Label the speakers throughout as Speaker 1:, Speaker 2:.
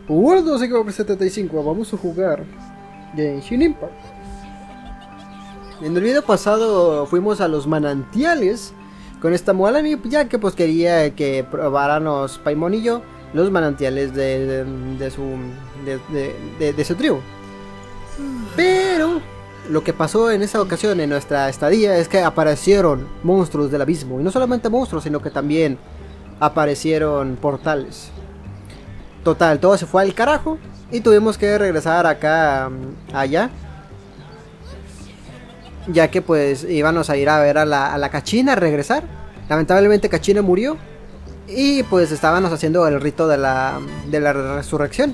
Speaker 1: Hola, todos, aquí Ep.75. Vamos a jugar Genshin Impact. En el video pasado fuimos a los manantiales con esta Mualani, ya que pues quería que probáramos Paimon y yo los manantiales de su tribu. Pero lo que pasó en esa ocasión en nuestra estadía es que aparecieron monstruos del abismo. Y no solamente monstruos, sino que también aparecieron portales. Total, todo se fue al carajo y tuvimos que regresar acá, allá. Ya que pues íbamos a ir a ver a la Kachina, a regresar. Lamentablemente Kachina murió. Y pues estábamos haciendo el rito de la resurrección.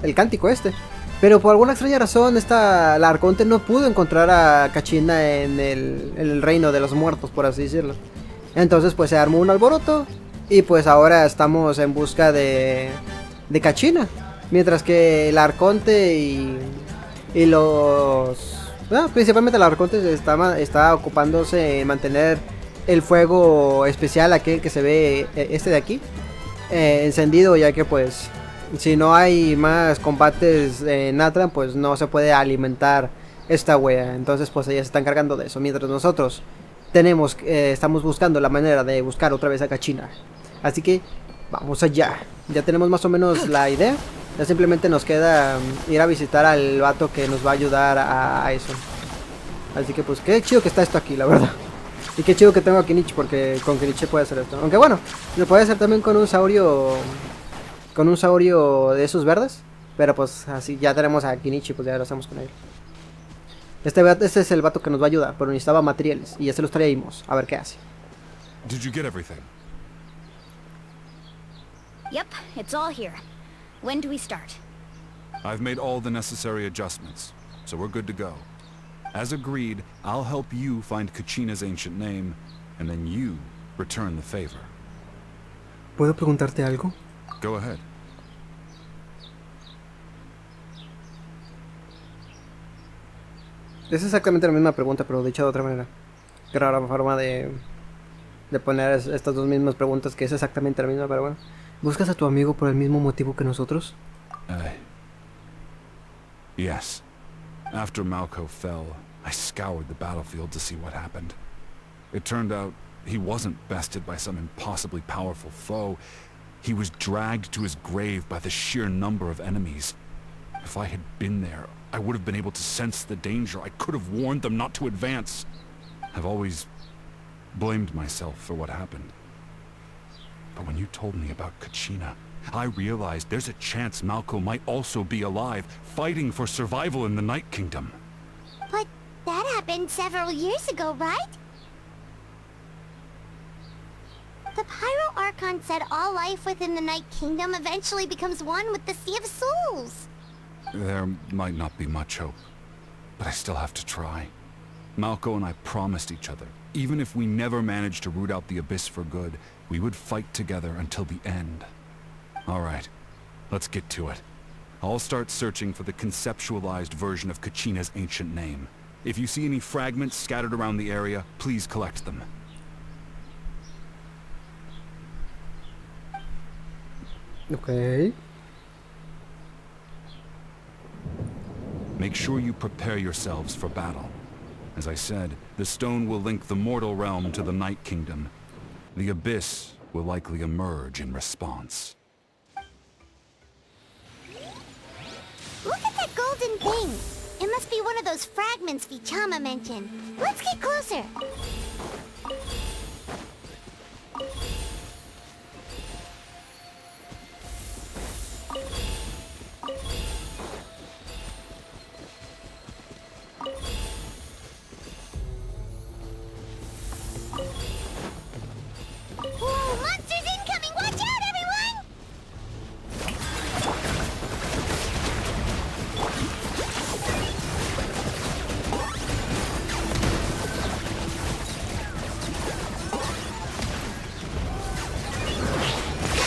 Speaker 1: El cántico este. Pero por alguna extraña razón la Arconte no pudo encontrar a Kachina en el reino de los muertos, por así decirlo. Entonces pues se armó un alboroto. Y pues ahora estamos en busca de Kachina. Mientras que el Arconte y los... principalmente el Arconte está ocupándose en mantener el fuego especial, aquel que se ve, este de aquí, encendido, ya que pues si no hay más combates en Atlan, pues no se puede alimentar esta wea. Entonces pues ellas se están cargando de eso, mientras nosotros estamos buscando la manera de buscar otra vez a Kachina. Así que vamos allá. Ya tenemos más o menos la idea. Ya simplemente nos queda ir a visitar al vato que nos va a ayudar a eso. Así que pues qué chido que está esto aquí, la verdad. Y qué chido que tengo a Kinichi, porque con Kinichi puede hacer esto. Aunque bueno, lo puede hacer también con un saurio. Con un saurio de esos verdes. Pero pues así ya tenemos a Kinichi, pues ya lo hacemos con él. Este es el vato que nos va a ayudar, pero necesitaba materiales y ya se los traímos. A ver qué hace.
Speaker 2: Did you get everything?
Speaker 3: Yep, it's all here. When do we start?
Speaker 2: I've made all the necessary adjustments, so we're good to go. As agreed, I'll help you find Kachina's ancient name, and then you return the favor.
Speaker 1: ¿Puedo preguntarte algo?
Speaker 2: Go ahead.
Speaker 1: Es exactamente la misma pregunta, pero dicha de otra manera. Qué rara forma de poner estas dos mismas preguntas, que es exactamente la misma, pero bueno. ¿Buscas a tu amigo por el mismo motivo que nosotros?
Speaker 2: Yes. After Malko fell, I scoured the battlefield to see what happened. It turned out he wasn't bested by some impossibly powerful foe. He was dragged to his grave by the sheer number of enemies. If I had been there, I would have been able to sense the danger. I could have warned them not to advance. I've always blamed myself for what happened. But when you told me about Kachina, I realized there's a chance Malko might also be alive, fighting for survival in the Night Kingdom.
Speaker 3: But that happened several years ago, right? The Pyro Archon said all life within the Night Kingdom eventually becomes one with the Sea of Souls.
Speaker 2: There might not be much hope, but I still have to try. Malko and I promised each other, even if we never managed to root out the Abyss for good, we would fight together until the end. Alright, let's get to it. I'll start searching for the conceptualized version of Kachina's ancient name. If you see any fragments scattered around the area, please collect them.
Speaker 1: Okay.
Speaker 2: Make sure you prepare yourselves for battle. As I said, the stone will link the mortal realm to the Night Kingdom. The Abyss will likely emerge in response.
Speaker 3: Look at that golden thing. It must be one of those fragments Vichama mentioned. Let's get closer. Whoa, monsters incoming! Watch out, everyone!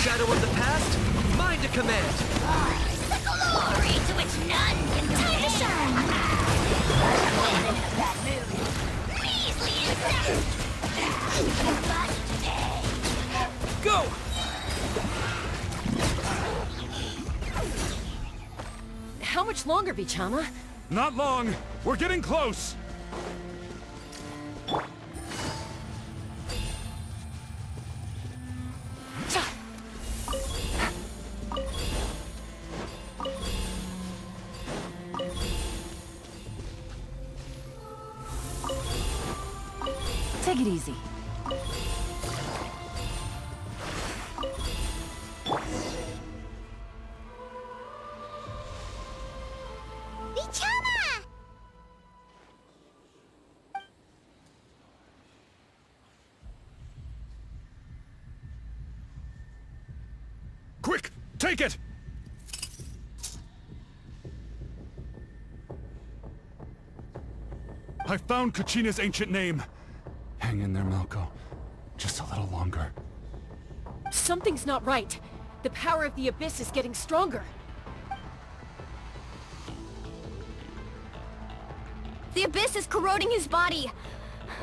Speaker 4: Shadow of the past, mind to command.
Speaker 3: The glory to which none can time to shine. Measly insect.
Speaker 4: Go!
Speaker 5: How much longer, Vichama?
Speaker 2: Not long. We're getting close.
Speaker 5: Take it easy.
Speaker 3: Vichama!
Speaker 2: Quick, take it! I found Kachina's ancient name. Hang in there, Malco. Just a little longer.
Speaker 5: Something's not right. The power of the Abyss is getting stronger.
Speaker 6: The Abyss is corroding his body.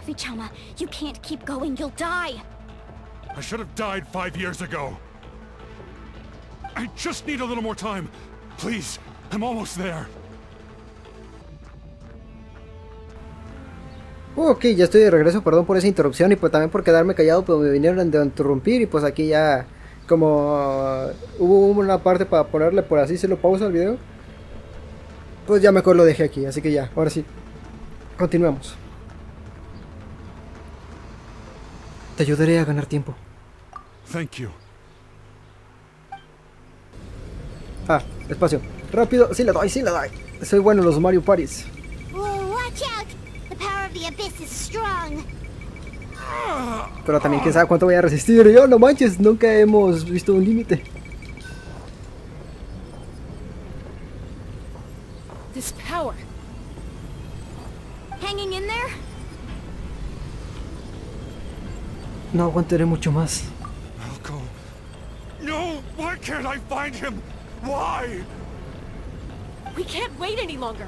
Speaker 6: Vichama, you can't keep going. You'll die.
Speaker 2: I should have died 5 years ago. I just need a little more time. Please, I'm almost there.
Speaker 1: Ok, ya estoy de regreso, perdón por esa interrupción y pues también por quedarme callado, pues me vinieron a interrumpir y pues aquí ya como hubo una parte para ponerle por así se lo pausa al video, pues ya mejor lo dejé aquí, así que ya, ahora sí, continuamos. Te ayudaré a ganar tiempo.
Speaker 2: Thank you.
Speaker 1: Ah, espacio, rápido, sí le doy, soy bueno en los Mario Parties.
Speaker 3: Whoa, watch out! The power of the Abyss is strong.
Speaker 1: Pero también quién sabe cuánto voy a resistir. Yo no manches, nunca hemos visto un límite.
Speaker 5: This power.
Speaker 6: Hanging in there?
Speaker 1: No aguantaré mucho más.
Speaker 2: Malco. No! Why can't I find him? Why?
Speaker 5: We can't wait any longer.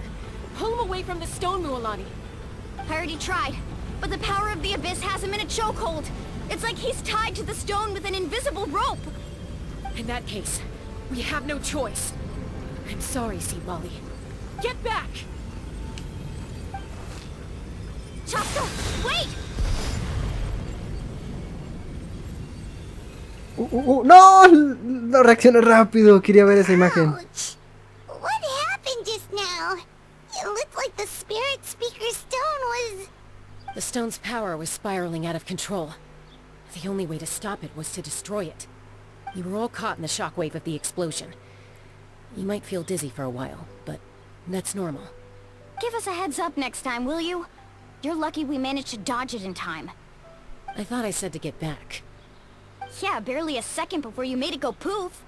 Speaker 5: Pull him away from the stone, Mualani.
Speaker 6: I already tried, but the power of the Abyss has him in a chokehold. It's like he's tied to the stone with an invisible rope.
Speaker 5: In that case, we have no choice. I'm sorry, Sea Molly. Get back!
Speaker 6: Chaska, wait!
Speaker 1: No, no reaccioné rápido. Quería ver esa imagen.
Speaker 3: Ouch! What happened just now? It looked like the spirit speaker's stone was...
Speaker 5: The stone's power was spiraling out of control. The only way to stop it was to destroy it. You were all caught in the shockwave of the explosion. You might feel dizzy for a while, but that's normal.
Speaker 6: Give us a heads up next time, will you? You're lucky we managed to dodge it in time.
Speaker 5: I thought I said to get back.
Speaker 6: Yeah, barely a second before you made it go poof.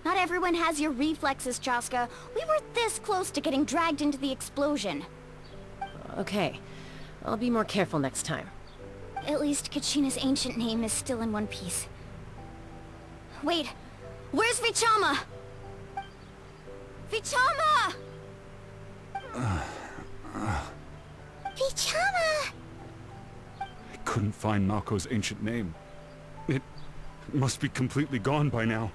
Speaker 6: Not everyone has your reflexes, Chaska. We were this close to getting dragged into the explosion.
Speaker 5: Okay, I'll be more careful next time.
Speaker 6: At least Kachina's ancient name is still in one piece. Wait, where's Vichama? Vichama!
Speaker 3: Vichama!
Speaker 2: I couldn't find Malco's ancient name. It must be completely gone by now.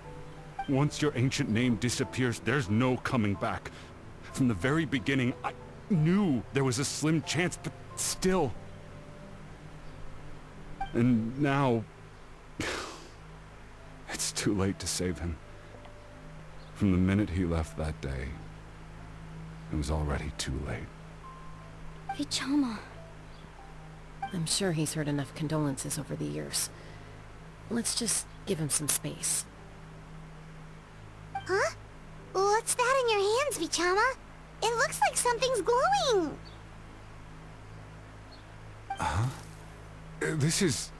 Speaker 2: Once your ancient name disappears, there's no coming back. From the very beginning, I knew there was a slim chance, but still. And now... it's too late to save him. From the minute he left that day, it was already too late.
Speaker 6: Vichama.
Speaker 5: I'm sure he's heard enough condolences over the years. Let's just give him some space.
Speaker 3: Huh? What's that in your hands, Vichama? It looks like something's glowing.
Speaker 2: This is...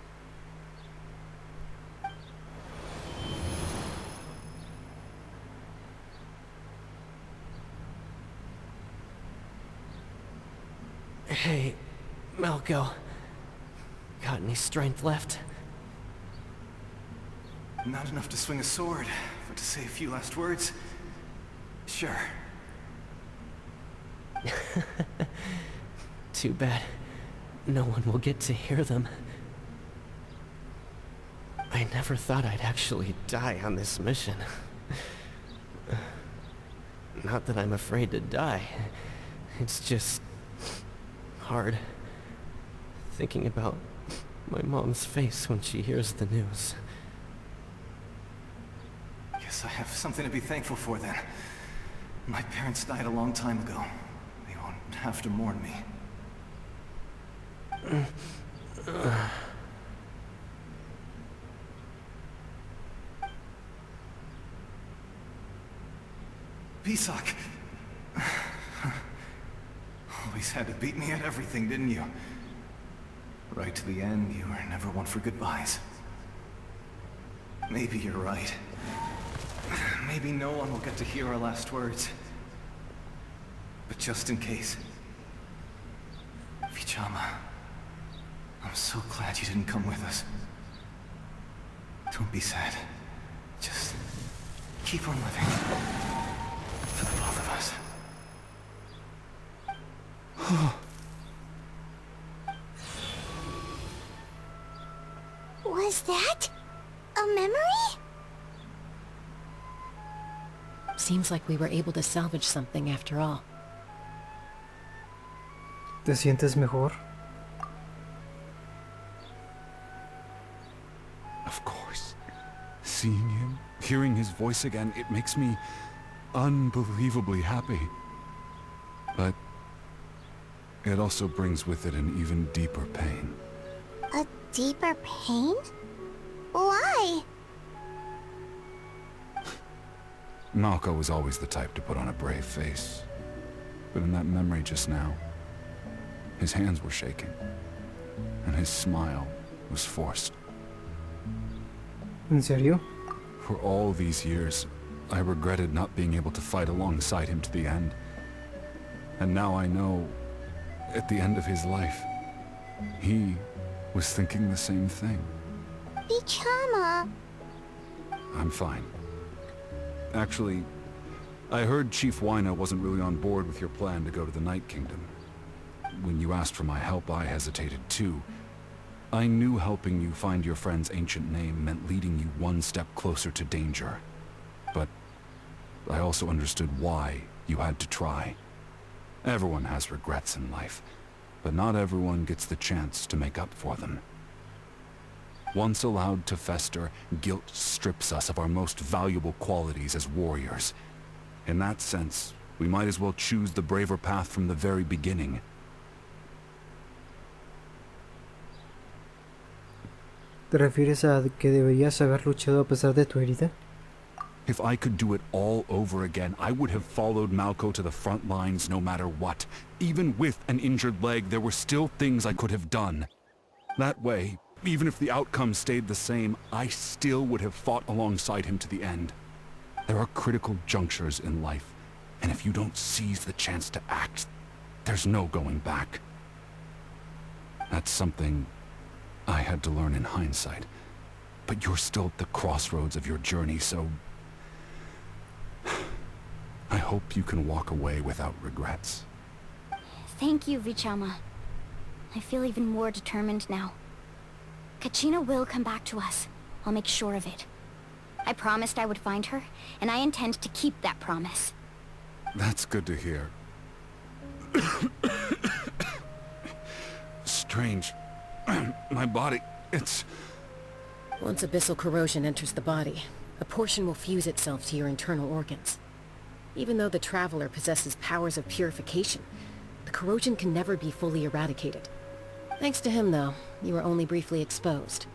Speaker 7: Hey, Malco. Got any strength left?
Speaker 8: Not enough to swing a sword, but to say a few last words? Sure.
Speaker 7: Too bad. No one will get to hear them. I never thought I'd actually die on this mission. Not that I'm afraid to die. It's just... hard. Thinking about my mom's face when she hears the news.
Speaker 8: Guess I have something to be thankful for then. My parents died a long time ago. They won't have to mourn me. Pisak! Always had to beat me at everything, didn't you? Right to the end, you were never one for goodbyes. Maybe you're right. Maybe no one will get to hear our last words. But just in case... Vichama, I'm so glad you didn't come with us. Don't be sad. Just keep on living. For the both of us.
Speaker 3: Was that a memory?
Speaker 5: Seems like we were able to salvage something after all.
Speaker 1: ¿Te sientes mejor?
Speaker 2: Of course. Seeing him, hearing his voice again, it makes me unbelievably happy. But it also brings with it an even deeper pain.
Speaker 3: A deeper pain? Why?
Speaker 2: Malco was always the type to put on a brave face. But in that memory just now, his hands were shaking, and his smile was forced.
Speaker 1: ¿En serio?
Speaker 2: For all these years, I regretted not being able to fight alongside him to the end. And now I know, at the end of his life, he was thinking the same thing.
Speaker 3: Vichama.
Speaker 2: I'm fine. Actually, I heard Chief Wina wasn't really on board with your plan to go to the Night Kingdom. When you asked for my help, I hesitated too. I knew helping you find your friend's ancient name meant leading you one step closer to danger. But I also understood why you had to try. Everyone has regrets in life, but not everyone gets the chance to make up for them. Once allowed to fester, guilt strips us of our most valuable qualities as warriors. In that sense, we might as well choose the braver path from the very beginning.
Speaker 1: ¿Te refieres a que deberías haber luchado a pesar de tu herida?
Speaker 2: If I could do it all over again, I would have followed Malco to the front lines no matter what. Even with an injured leg, there were still things I could have done. That way, even if the outcome stayed the same, I still would have fought alongside him to the end. There are critical junctures in life, and if you don't seize the chance to act, there's no going back. That's something I had to learn in hindsight. But you're still at the crossroads of your journey, so I hope you can walk away without regrets.
Speaker 6: Thank you, Vichama. I feel even more determined now. Kachina will come back to us. I'll make sure of it. I promised I would find her, and I intend to keep that promise.
Speaker 2: That's good to hear. Strange. My body, it's...
Speaker 5: Once abyssal corrosion enters the body, a portion will fuse itself to your internal organs. Even though the Traveler possesses powers of purification, the corrosion can never be fully eradicated. Thanks to him, though, you were only briefly exposed.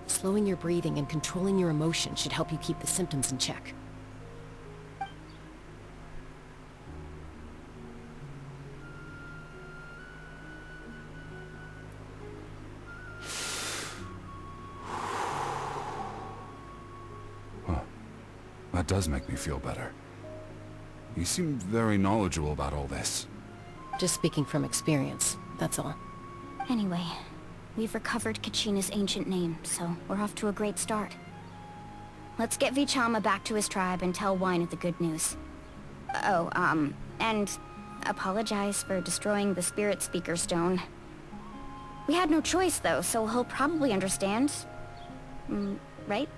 Speaker 5: Slowing your breathing and controlling your emotions should help you keep the symptoms in check.
Speaker 2: Huh. That does make me feel better. You seem very knowledgeable about all this.
Speaker 5: Just speaking from experience, that's all.
Speaker 6: Anyway, we've recovered Kachina's ancient name, so we're off to a great start. Let's get Vichama back to his tribe and tell Wina the good news. Oh, and apologize for destroying the Spirit Speaker Stone. We had no choice, though, so he'll probably understand. Right?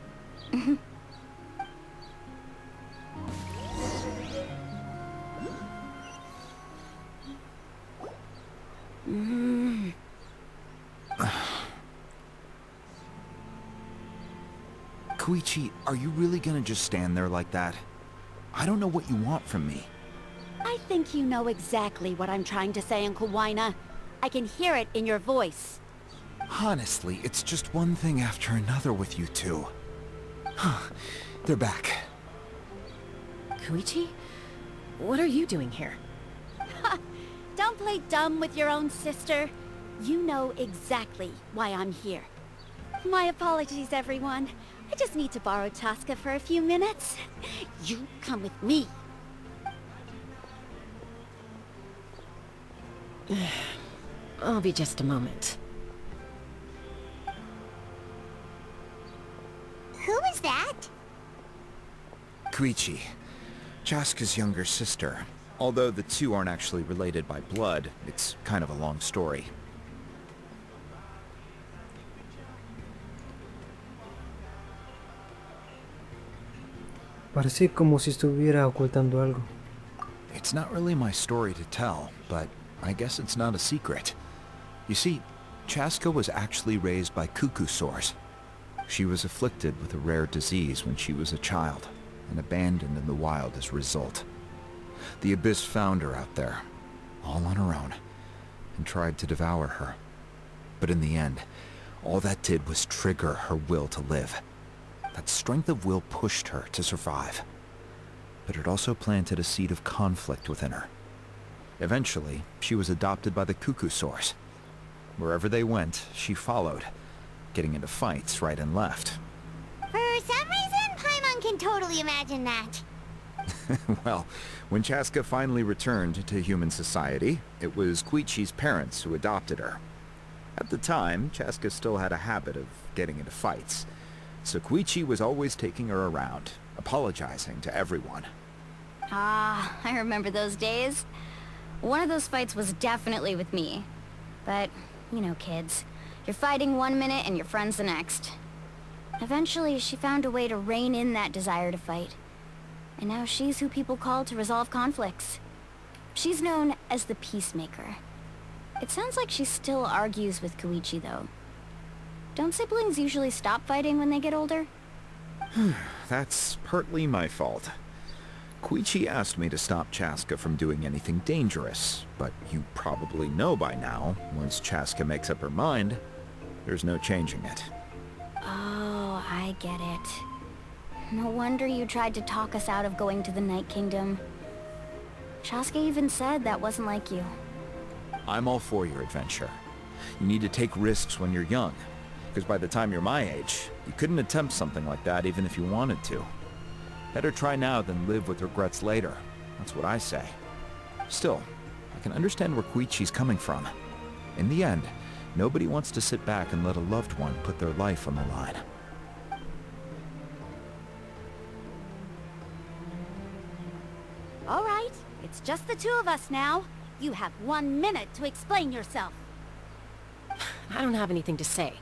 Speaker 9: Koichi, are you really gonna just stand there like that? I don't know what you want from me.
Speaker 10: I think you know exactly what I'm trying to say, Uncle Wina. I can hear it in your voice.
Speaker 9: Honestly, it's just one thing after another with you two. They're back.
Speaker 5: Koichi? What are you doing here?
Speaker 10: Don't play dumb with your own sister. You know exactly why I'm here. My apologies, everyone. I just need to borrow Chaska for a few minutes. You come with me.
Speaker 5: I'll be just a moment.
Speaker 3: Who is that?
Speaker 9: Koichi, Chaska's younger sister. Although the two aren't actually related by blood, it's kind of a long story.
Speaker 1: Parece como si estuviera ocultando algo.
Speaker 9: It's not really my story to tell, but I guess it's not a secret. You see, Chaska was actually raised by cuckoo sores. She was afflicted with a rare disease when she was a child, and abandoned in the wild as a result. The Abyss found her out there, all on her own, and tried to devour her. But in the end, all that did was trigger her will to live. That strength of will pushed her to survive. But it also planted a seed of conflict within her. Eventually, she was adopted by the cuckoo sores. Wherever they went, she followed, getting into fights right and left.
Speaker 3: For some reason, Paimon can totally imagine that.
Speaker 9: Well, when Chaska finally returned to human society, it was Koichi's parents who adopted her. At the time, Chaska still had a habit of getting into fights, so Koichi was always taking her around, apologizing to everyone.
Speaker 6: Ah, I remember those days. One of those fights was definitely with me. But, you know kids. You're fighting one minute and your friend's the next. Eventually, she found a way to rein in that desire to fight. And now she's who people call to resolve conflicts. She's known as the Peacemaker. It sounds like she still argues with Koichi, though. Don't siblings usually stop fighting when they get older?
Speaker 9: That's partly my fault. Koichi asked me to stop Chaska from doing anything dangerous, but you probably know by now, once Chaska makes up her mind, there's no changing it.
Speaker 6: Oh, I get it. No wonder you tried to talk us out of going to the Night Kingdom. Chaska even said that wasn't like you.
Speaker 9: I'm all for your adventure. You need to take risks when you're young, because by the time you're my age, you couldn't attempt something like that even if you wanted to. Better try now than live with regrets later. That's what I say. Still, I can understand where Koichi's coming from. In the end, nobody wants to sit back and let a loved one put their life on the line.
Speaker 10: All right, it's just the two of us now. You have 1 minute to explain yourself.
Speaker 5: I don't have anything to say.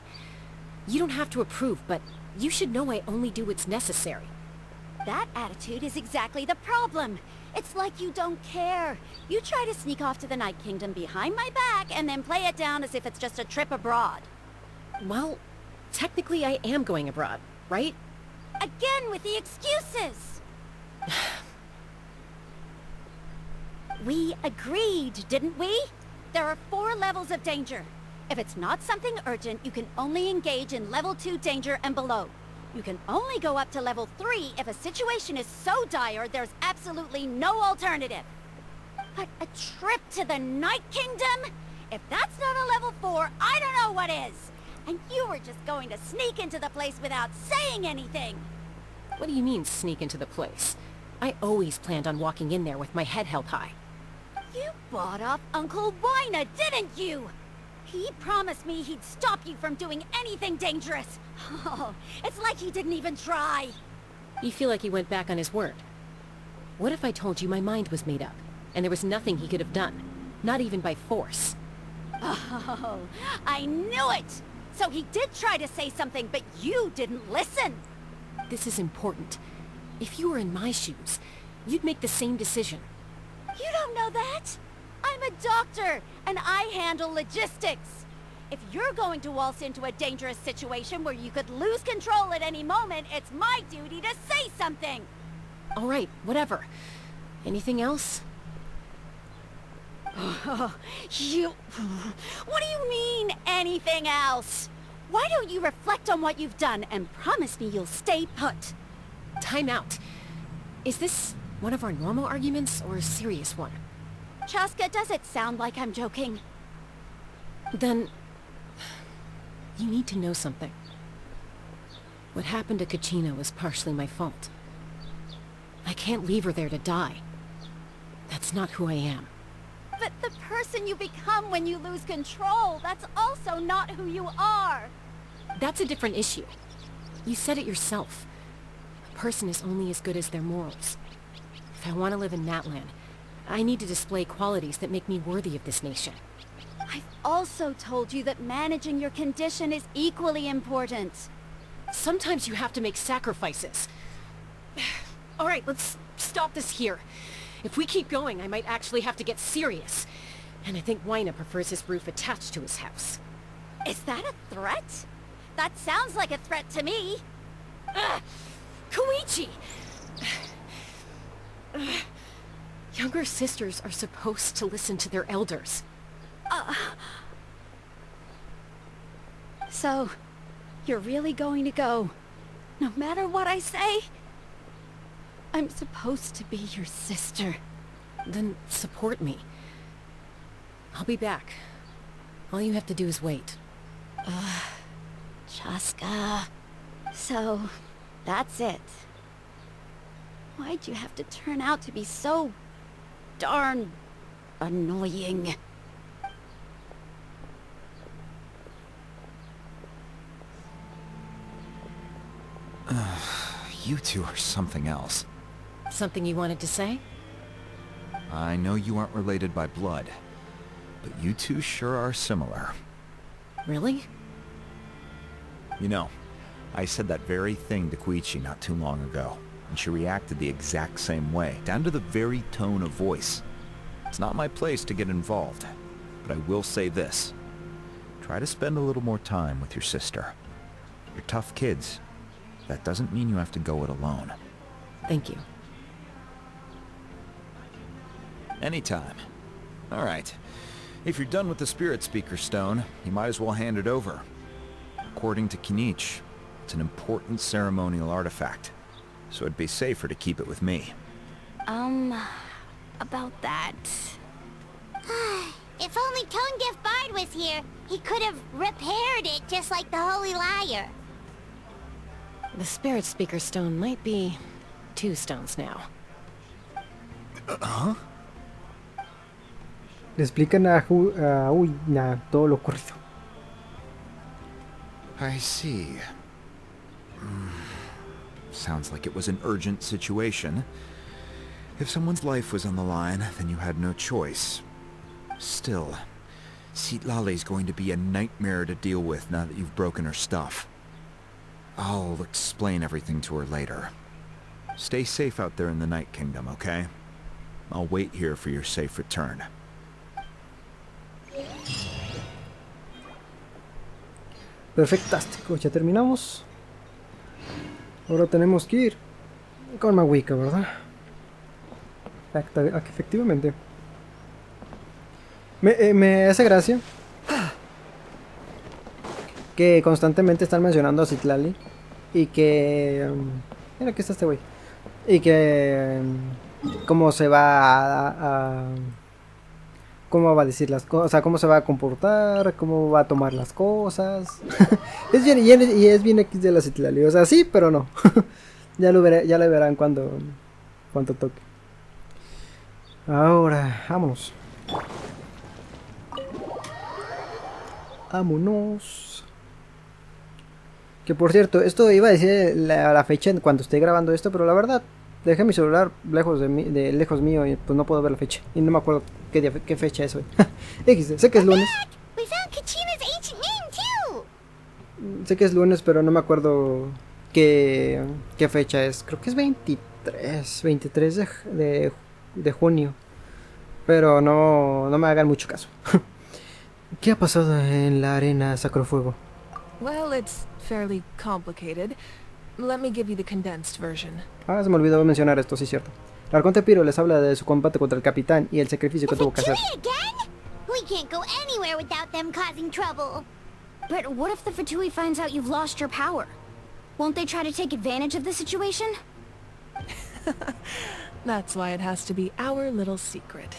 Speaker 5: You don't have to approve, but you should know I only do what's necessary.
Speaker 10: That attitude is exactly the problem. It's like you don't care. You try to sneak off to the Night Kingdom behind my back and then play it down as if it's just a trip abroad.
Speaker 5: Well, technically I am going abroad, right?
Speaker 10: Again with the excuses! We agreed, didn't we? There are 4 levels of danger. If it's not something urgent, you can only engage in level 2 danger and below. You can only go up to level 3 if a situation is so dire there's absolutely no alternative. But a trip to the Night Kingdom? If that's not a level 4, I don't know what is. And you were just going to sneak into the place without saying anything.
Speaker 5: What do you mean, sneak into the place? I always planned on walking in there with my head held high.
Speaker 10: You bought off Uncle Wina, didn't you? He promised me he'd stop you from doing anything dangerous. Oh, it's like he didn't even try.
Speaker 5: You feel like he went back on his word. What if I told you my mind was made up, and there was nothing he could have done? Not even by force.
Speaker 10: Oh, I knew it! So he did try to say something, but you didn't listen.
Speaker 5: This is important. If you were in my shoes, you'd make the same decision.
Speaker 10: You don't know that? I'm a doctor, and I handle logistics. If you're going to waltz into a dangerous situation where you could lose control at any moment, it's my duty to say something.
Speaker 5: All right, whatever. Anything else?
Speaker 10: What do you mean, anything else? Why don't you reflect on what you've done and promise me you'll stay put?
Speaker 5: Time out. Is this one of our normal arguments or a serious one?
Speaker 10: Chaska, does it sound like I'm joking?
Speaker 5: Then... you need to know something. What happened to Kachina was partially my fault. I can't leave her there to die. That's not who I am.
Speaker 10: But the person you become when you lose control, that's also not who you are.
Speaker 5: That's a different issue. You said it yourself. A person is only as good as their morals. If I want to live in Natlan, I need to display qualities that make me worthy of this nation.
Speaker 10: I've also told you that managing your condition is equally important.
Speaker 5: Sometimes you have to make sacrifices. All right, let's stop this here. If we keep going, I might actually have to get serious. And I think Waina prefers his roof attached to his house.
Speaker 10: Is that a threat? That sounds like a threat to me.
Speaker 5: Koichi! Younger sisters are supposed to listen to their elders.
Speaker 10: So, you're really going to go, no matter what I say? I'm supposed to be your sister.
Speaker 5: Then support me. I'll be back. All you have to do is wait.
Speaker 10: Chaska. So, that's it. Why'd you have to turn out to be so darn annoying?
Speaker 9: You two are something else.
Speaker 5: Something you wanted to say?
Speaker 9: I know you aren't related by blood, but you two sure are similar.
Speaker 5: Really?
Speaker 9: You know, I said that very thing to Koichi not too long ago, and she reacted the exact same way, down to the very tone of voice. It's not my place to get involved, but I will say this. Try to spend a little more time with your sister. You're tough kids. That doesn't mean you have to go it alone.
Speaker 5: Thank you.
Speaker 9: Anytime. All right. If you're done with the Spirit Speaker Stone, you might as well hand it over. According to Kinich, it's an important ceremonial artifact, so it'd be safer to keep it with me.
Speaker 6: About that...
Speaker 3: If only Tone-Deaf Bard was here, he could have repaired it just like the Holy Liar.
Speaker 5: The Spirit Speaker Stone might be 2 stones now.
Speaker 9: Huh?
Speaker 1: Le explican a Uina todo lo ocurrido.
Speaker 9: I see. Sounds like it was an urgent situation. If someone's life was on the line, then you had no choice. Still, Citlali's going to be a nightmare to deal with now that you've broken her stuff. I'll explain everything to her later. Stay safe out there in the Night Kingdom, okay? I'll wait here for your safe return.
Speaker 1: Perfectástico, ya terminamos. Ahora tenemos que ir con Mawika, ¿verdad? Efectivamente. Me hace gracia que constantemente están mencionando a Citlali y que... mira, aquí está este güey. Y que... cómo se va cómo va a decir las cosas, o sea, cómo se va a comportar, cómo va a tomar las cosas. Y es bien X de la Citlali, o sea, sí, pero no. Ya lo verán cuando toque. Ahora, vámonos. Vámonos. Que por cierto, esto iba a decir la fecha cuando esté grabando esto, pero la verdad, dejé mi celular lejos lejos mío y pues no puedo ver la fecha. Y no me acuerdo qué fecha es hoy. Sé que es lunes.
Speaker 3: We found Kachina's ancient name too.
Speaker 1: Sé que es lunes, pero no me acuerdo qué fecha es. Creo que es 23 de junio. Pero no me hagan mucho caso. ¿Qué ha pasado en la arena Sacrofuego?
Speaker 11: Well, it's fairly complicated. Let me give you the condensed version.
Speaker 1: Se me olvidó mencionar esto, sí, cierto. El Arconte Piro les habla de su combate contra el capitán y el sacrificio que tuvo que hacer.
Speaker 3: We can't go anywhere without them causing trouble.
Speaker 6: But what if the Fatui finds out you've lost your power? Won't they try to take advantage of the situation?
Speaker 11: That's why it has to be our little secret.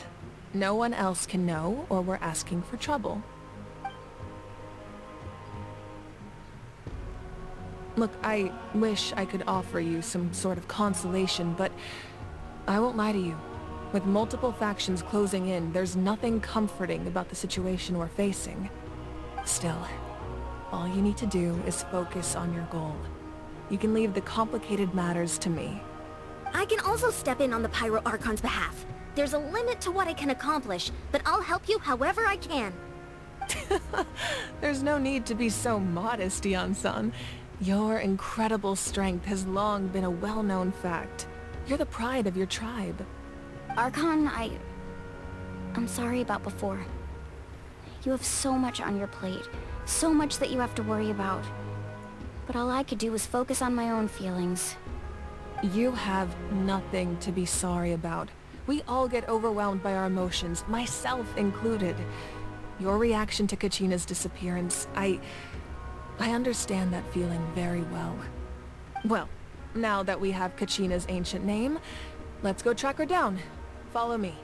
Speaker 11: No one else can know, or we're asking for trouble. Look, I wish I could offer you some sort of consolation, but I won't lie to you. With multiple factions closing in, there's nothing comforting about the situation we're facing. Still, all you need to do is focus on your goal. You can leave the complicated matters to me.
Speaker 10: I can also step in on the Pyro Archon's behalf. There's a limit to what I can accomplish, but I'll help you however I can.
Speaker 11: There's no need to be so modest, Dion-san. Your incredible strength has long been a well-known fact. You're the pride of your tribe.
Speaker 6: Archon, I'm sorry about before. You have so much on your plate, so much that you have to worry about. But all I could do was focus on my own feelings.
Speaker 11: You have nothing to be sorry about. We all get overwhelmed by our emotions, myself included. Your reaction to Kachina's disappearance, I understand that feeling very well. Well, now that we have Kachina's ancient name, let's go track her down. Follow me.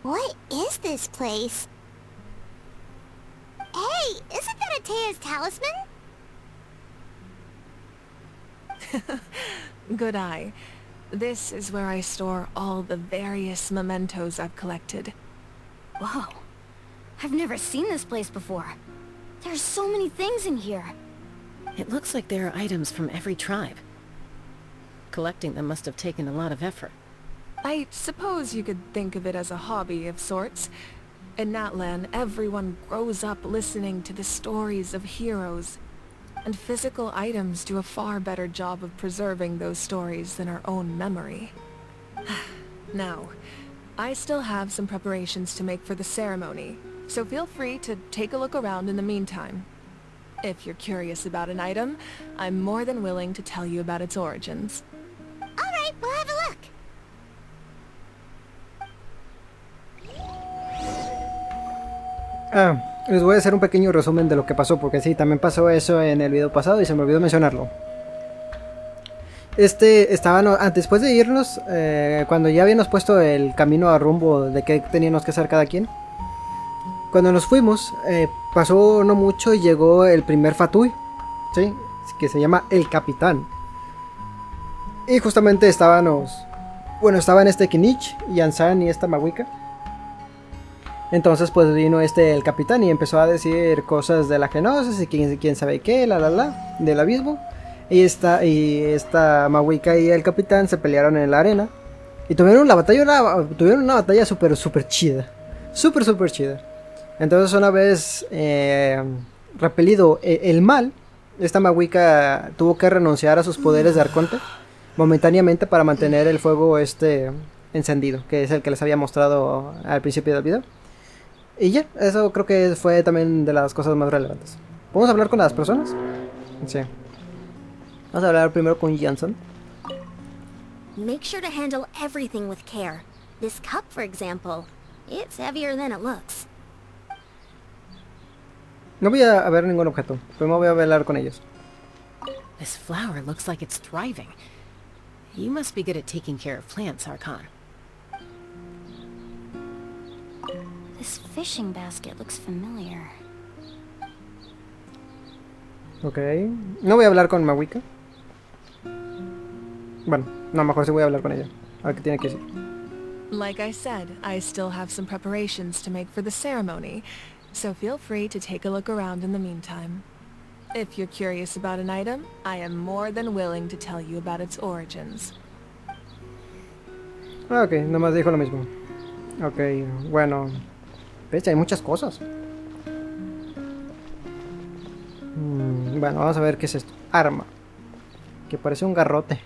Speaker 3: What is this place? Hey, isn't that Atea's talisman?
Speaker 11: Good eye. This is where I store all the various mementos I've collected.
Speaker 6: Whoa. I've never seen this place before. There's so many things in here.
Speaker 5: It looks like there are items from every tribe. Collecting them must have taken a lot of effort.
Speaker 11: I suppose you could think of it as a hobby of sorts. In Natlan, everyone grows up listening to the stories of heroes, and physical items do a far better job of preserving those stories than our own memory. Now, I still have some preparations to make for the ceremony, so feel free to take a look around in the meantime. If you're curious about an item, I'm more than willing to tell you about its origins.
Speaker 3: Alright, we'll have a look.
Speaker 1: Les voy a hacer un pequeño resumen de lo que pasó, porque sí, también pasó eso en el video pasado y se me olvidó mencionarlo. Después de irnos, cuando ya habíamos puesto el camino a rumbo de qué teníamos que hacer cada quien, cuando nos fuimos, pasó no mucho y llegó el primer Fatui, ¿sí? Que se llama el Capitán. Y justamente estaban este Kinich, Yansan y esta Mawika. Entonces pues vino el capitán y empezó a decir cosas de la genosis y quién sabe qué, del abismo. Y esta Mawika y el capitán se pelearon en la arena. Y tuvieron una batalla súper chida. Súper chida. Entonces una vez repelido el mal, esta Mawika tuvo que renunciar a sus poderes de arconte momentáneamente para mantener el fuego encendido, que es el que les había mostrado al principio del video. Y ya, eso creo que fue también de las cosas más relevantes. ¿Podemos hablar con las personas? Sí. Vamos a hablar primero con Jansen.
Speaker 10: Make sure to handle everything with care. This cup, for example, it's heavier than it looks.
Speaker 1: No voy a ver ningún objeto. Primero voy a hablar con ellos.
Speaker 5: This flower looks like it's thriving. You must be good at taking care of plants, Archon.
Speaker 6: This fishing basket looks familiar.
Speaker 1: Ok. No voy a hablar con Mawika. Bueno, no, mejor sí voy a hablar con ella. A ver qué tiene que decir.
Speaker 11: Like I said, I still have some preparations to make for the ceremony, so feel free to take a look around in the meantime. If you're curious about an item, I am more than willing to tell you about its origins.
Speaker 1: Ah, ok, nomás dijo lo mismo. Ok, bueno. ¿Ves? Hay muchas cosas. Bueno, vamos a ver qué es esto. Arma. Que parece un garrote.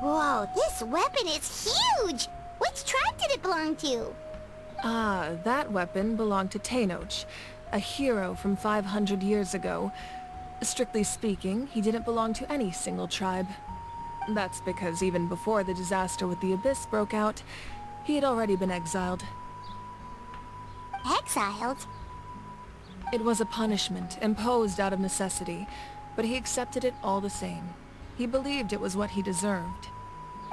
Speaker 3: Whoa, this weapon is huge! Which tribe did it belong to?
Speaker 11: Ah, that weapon belonged to Noche, a hero from 500 years ago. Strictly speaking, he didn't belong to any single tribe. That's because even before the disaster with the Abyss broke out, he had already been exiled.
Speaker 3: Exiled?
Speaker 11: It was a punishment imposed out of necessity, but he accepted it all the same. He believed it was what he deserved.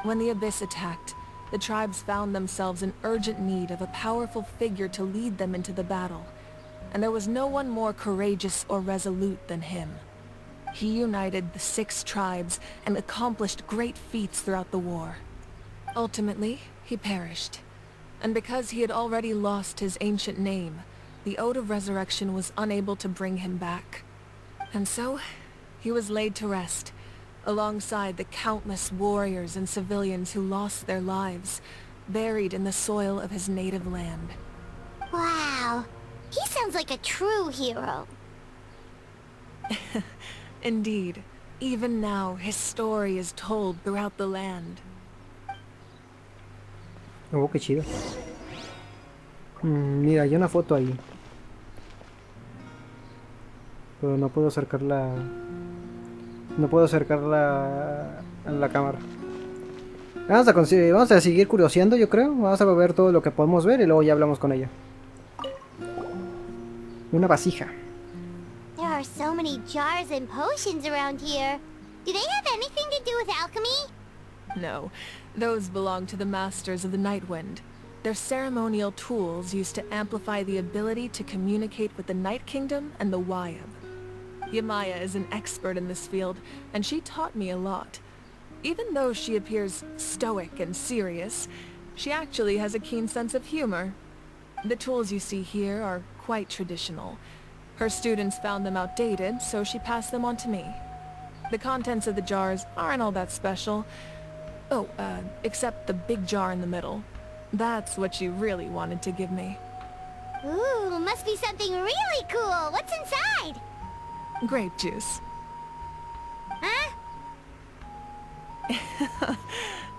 Speaker 11: When the Abyss attacked, the tribes found themselves in urgent need of a powerful figure to lead them into the battle, and there was no one more courageous or resolute than him. He united the 6 tribes and accomplished great feats throughout the war. Ultimately, he perished, and because he had already lost his ancient name, the Ode of Resurrection was unable to bring him back. And so, he was laid to rest, alongside the countless warriors and civilians who lost their lives, buried in the soil of his native land.
Speaker 3: Wow, he sounds like a true hero.
Speaker 11: Indeed, even now his story is told throughout the land.
Speaker 1: Oh, qué chido. Mira, hay una foto ahí. Pero no puedo acercarla. No puedo acercarla a la cámara. Vamos a seguir curioseando, yo creo. Vamos a ver todo lo que podemos ver y luego ya hablamos con ella. Una vasija.
Speaker 3: There are so many jars and potions around here. Do they have anything to do with alchemy?
Speaker 11: No, those belong to the Masters of the Nightwind. They're ceremonial tools used to amplify the ability to communicate with the Night Kingdom and the Wyab. Yamaya is an expert in this field, and she taught me a lot. Even though she appears stoic and serious, she actually has a keen sense of humor. The tools you see here are quite traditional. Her students found them outdated, so she passed them on to me. The contents of the jars aren't all that special. Oh, except the big jar in the middle. That's what she really wanted to give me.
Speaker 3: Ooh, must be something really cool. What's inside?
Speaker 11: Grape juice.
Speaker 3: Huh?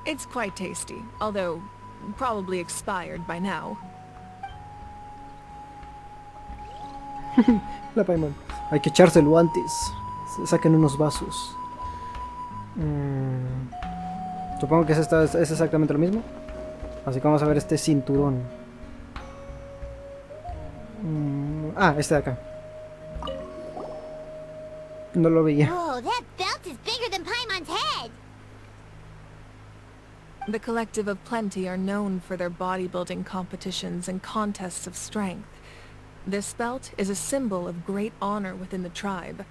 Speaker 11: It's quite tasty, although probably expired by now.
Speaker 1: La Paimon. Hay que echárselo antes. Saquen unos vasos. Supongo que es exactamente lo mismo. Así que vamos a ver este cinturón. Este de acá. No lo veía.
Speaker 3: Whoa, that belt is bigger than Paimon's head.
Speaker 11: The Collective of Plenty are known for their bodybuilding competitions and contests of strength. This belt is a symbol of great honor within the tribe.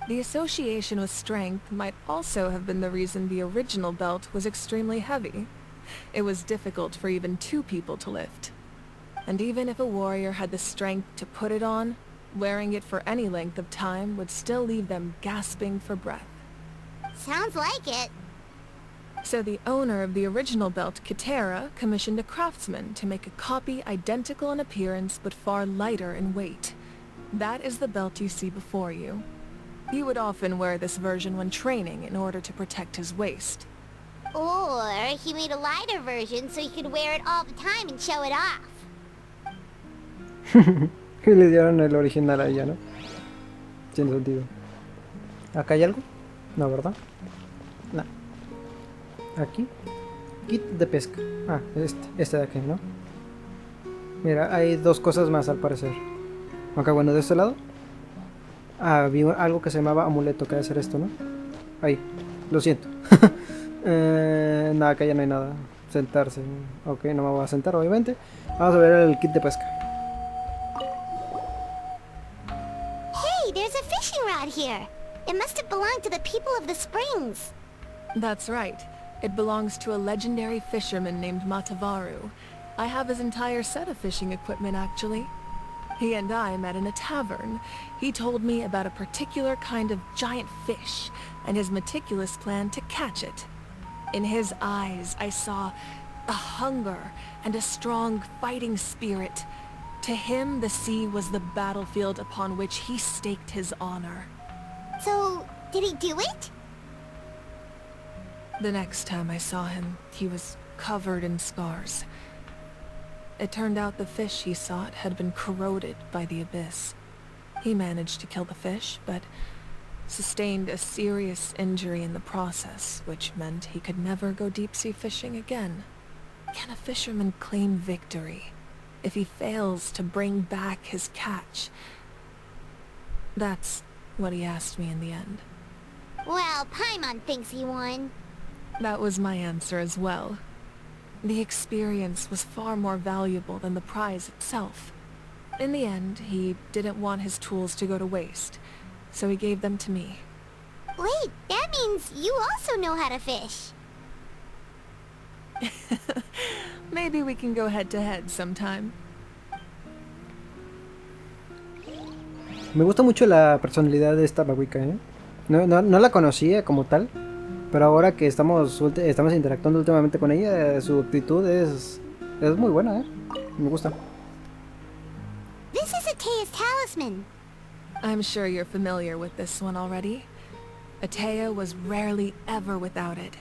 Speaker 11: The association with strength might also have been the reason the original belt was extremely heavy. It was difficult for even 2 people to lift. And even if a warrior had the strength to put it on, wearing it for any length of time would still leave them gasping for breath.
Speaker 3: Sounds like it.
Speaker 11: So the owner of the original belt, Kitera, commissioned a craftsman to make a copy identical in appearance but far lighter in weight. That is the belt you see before you. He would often wear this version when training in order to protect his waist.
Speaker 3: Or he made a lighter version so he could wear it all the time and show it off.
Speaker 1: Le dieron el original a ella, ¿no? Tiene sentido. ¿Acá hay algo? No, ¿verdad? No. Aquí. Kit de pesca. Este de aquí, ¿no? Mira, hay 2 cosas más al parecer. Aunque bueno, de este lado. Vi algo que se llamaba amuleto, que debe ser esto, ¿no? Ahí. Lo siento. Nada, acá ya no hay nada. Sentarse. Ok, no me voy a sentar, obviamente. Vamos a ver el kit de pesca.
Speaker 3: Hey, there's a fishing rod here. It must have belonged to the people of the springs.
Speaker 11: That's right. It belongs to a legendary fisherman named Matavaru. I have his entire set of fishing equipment, actually. He and I met in a tavern. He told me about a particular kind of giant fish and his meticulous plan to catch it. In his eyes, I saw a hunger and a strong fighting spirit. To him, the sea was the battlefield upon which he staked his honor.
Speaker 3: So, did he do it?
Speaker 11: The next time I saw him, he was covered in scars. It turned out the fish he sought had been corroded by the abyss. He managed to kill the fish, but sustained a serious injury in the process, which meant he could never go deep-sea fishing again. Can a fisherman claim victory if he fails to bring back his catch? That's what he asked me in the end.
Speaker 3: Well, Paimon thinks he won.
Speaker 11: That was my answer as well. The experience was far more valuable than the prize itself. In the end, he didn't want his tools to go to waste, so he gave them to me.
Speaker 3: Wait, that means you also know how to fish.
Speaker 11: Maybe we can go head-to-head sometime.
Speaker 1: Me gusta mucho la personalidad de esta babuica, ¿eh? No la conocía como tal, pero ahora que estamos interactuando últimamente con ella, su actitud es muy buena, ¿eh? Me gusta.
Speaker 3: This is Atea's talisman.
Speaker 11: I'm sure you're familiar with this one already. Atea was rarely ever without it.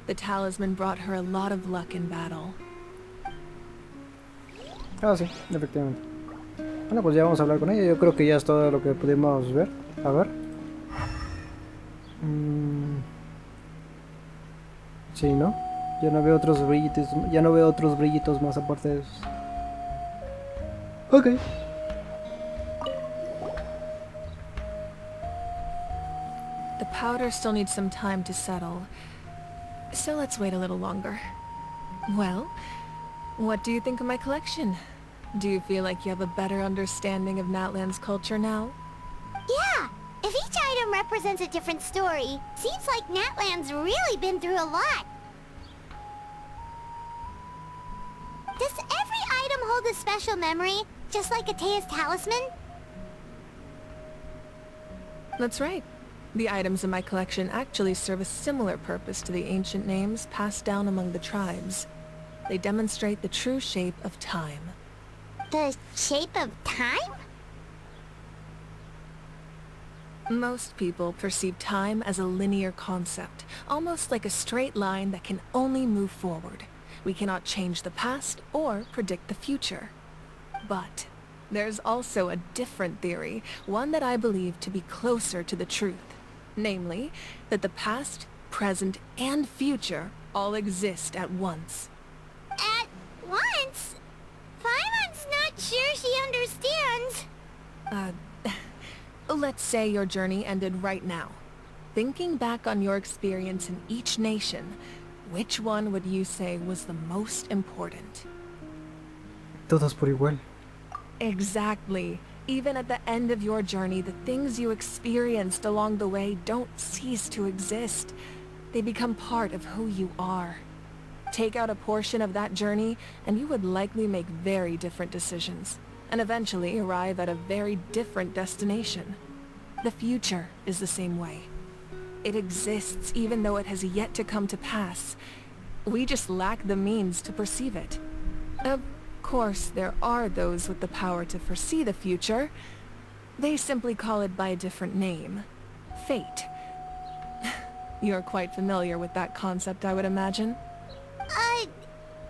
Speaker 11: The talisman brought her a lot of luck in battle.
Speaker 1: Ah, sí, efectivamente. Bueno, pues ya vamos a hablar con ella. Yo creo que ya es todo lo que pudimos ver. A ver. Sí, ¿no? Ya no veo otros brillitos más aparte de esos. Ok.
Speaker 11: The powder still needs some time to settle, so let's wait a little longer. Well, what do you think of my collection? Do you feel like you have a better understanding of Natlan's culture now?
Speaker 3: Yeah, if each item represents a different story, seems like Natlan's really been through a lot. Does every item hold a special memory, just like Atea's talisman?
Speaker 11: That's right. The items in my collection actually serve a similar purpose to the ancient names passed down among the tribes. They demonstrate the true shape of time.
Speaker 3: The shape of time?
Speaker 11: Most people perceive time as a linear concept, almost like a straight line that can only move forward. We cannot change the past or predict the future. But there's also a different theory, one that I believe to be closer to the truth. Namely, that the past, present, and future all exist at once.
Speaker 3: At once? Paimon's not sure she understands.
Speaker 11: Let's say your journey ended right now. Thinking back on your experience in each nation, which one would you say was the most important?
Speaker 1: Todas por igual.
Speaker 11: Exactly. Even at the end of your journey, the things you experienced along the way don't cease to exist. They become part of who you are. Take out a portion of that journey, and you would likely make very different decisions, and eventually arrive at a very different destination. The future is the same way. It exists even though it has yet to come to pass. We just lack the means to perceive it. Of course, there are those with the power to foresee the future. They simply call it by a different name. Fate. You're quite familiar with that concept, I would imagine.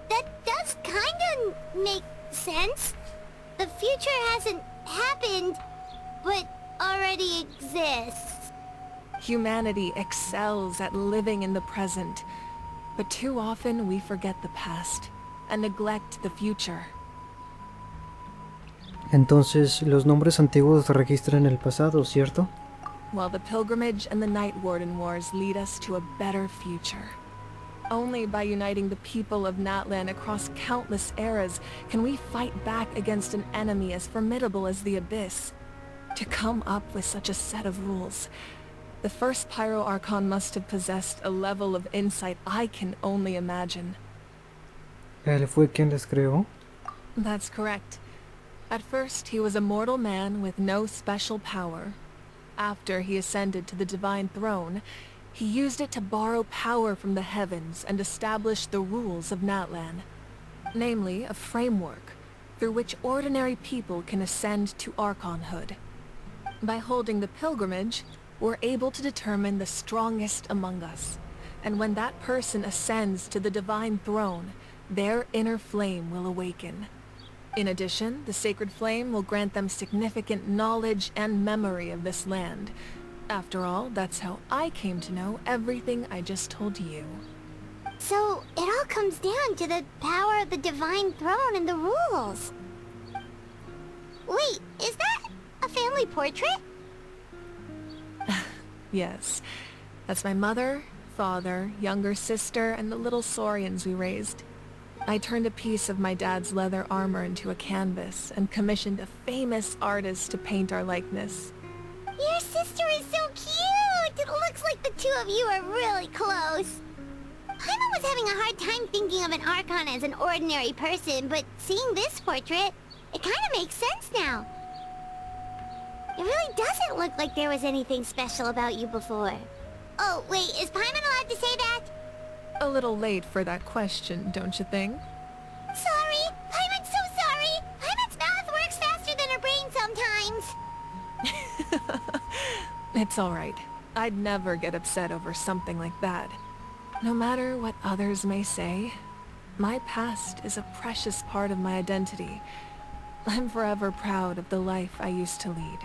Speaker 3: That does kinda make sense. The future hasn't happened, but already exists.
Speaker 11: Humanity excels at living in the present, but too often we forget the past and neglect the future.
Speaker 1: Entonces, los nombres antiguos registran el pasado, ¿cierto?
Speaker 11: While the pilgrimage and the Night Warden Wars lead us to a better future. Only by uniting the people of Natlan across countless eras can we fight back against an enemy as formidable as the Abyss. To come up with such a set of rules, the first Pyro Archon must have possessed a level of insight I can only imagine.
Speaker 1: ¿Él fue quien les creó?
Speaker 11: That's correct. At first, he was a mortal man with no special power. After he ascended to the divine throne, he used it to borrow power from the heavens and establish the rules of Natlan, namely a framework through which ordinary people can ascend to Archonhood. By holding the pilgrimage, we're able to determine the strongest among us, and when that person ascends to the divine throne, their inner flame will awaken. In addition, the sacred flame will grant them significant knowledge and memory of this land. After all, that's how I came to know everything I just told you.
Speaker 3: So, it all comes down to the power of the divine throne and the rules. Wait, is that a family portrait?
Speaker 11: Yes. That's my mother, father, younger sister, and the little saurians we raised. I turned a piece of my dad's leather armor into a canvas and commissioned a famous artist to paint our likeness.
Speaker 3: Your sister is so cute! It looks like the two of you are really close. Paimon was having a hard time thinking of an Archon as an ordinary person, but seeing this portrait, it kind of makes sense now. It really doesn't look like there was anything special about you before. Oh, wait, is Paimon allowed to say that?
Speaker 11: A little late for that question, don't you think?
Speaker 3: Sorry! Paimon's so sorry! Paimon's mouth works faster than her brain sometimes!
Speaker 11: It's alright. I'd never get upset over something like that. No matter what others may say, my past is a precious part of my identity. I'm forever proud of the life I used to lead.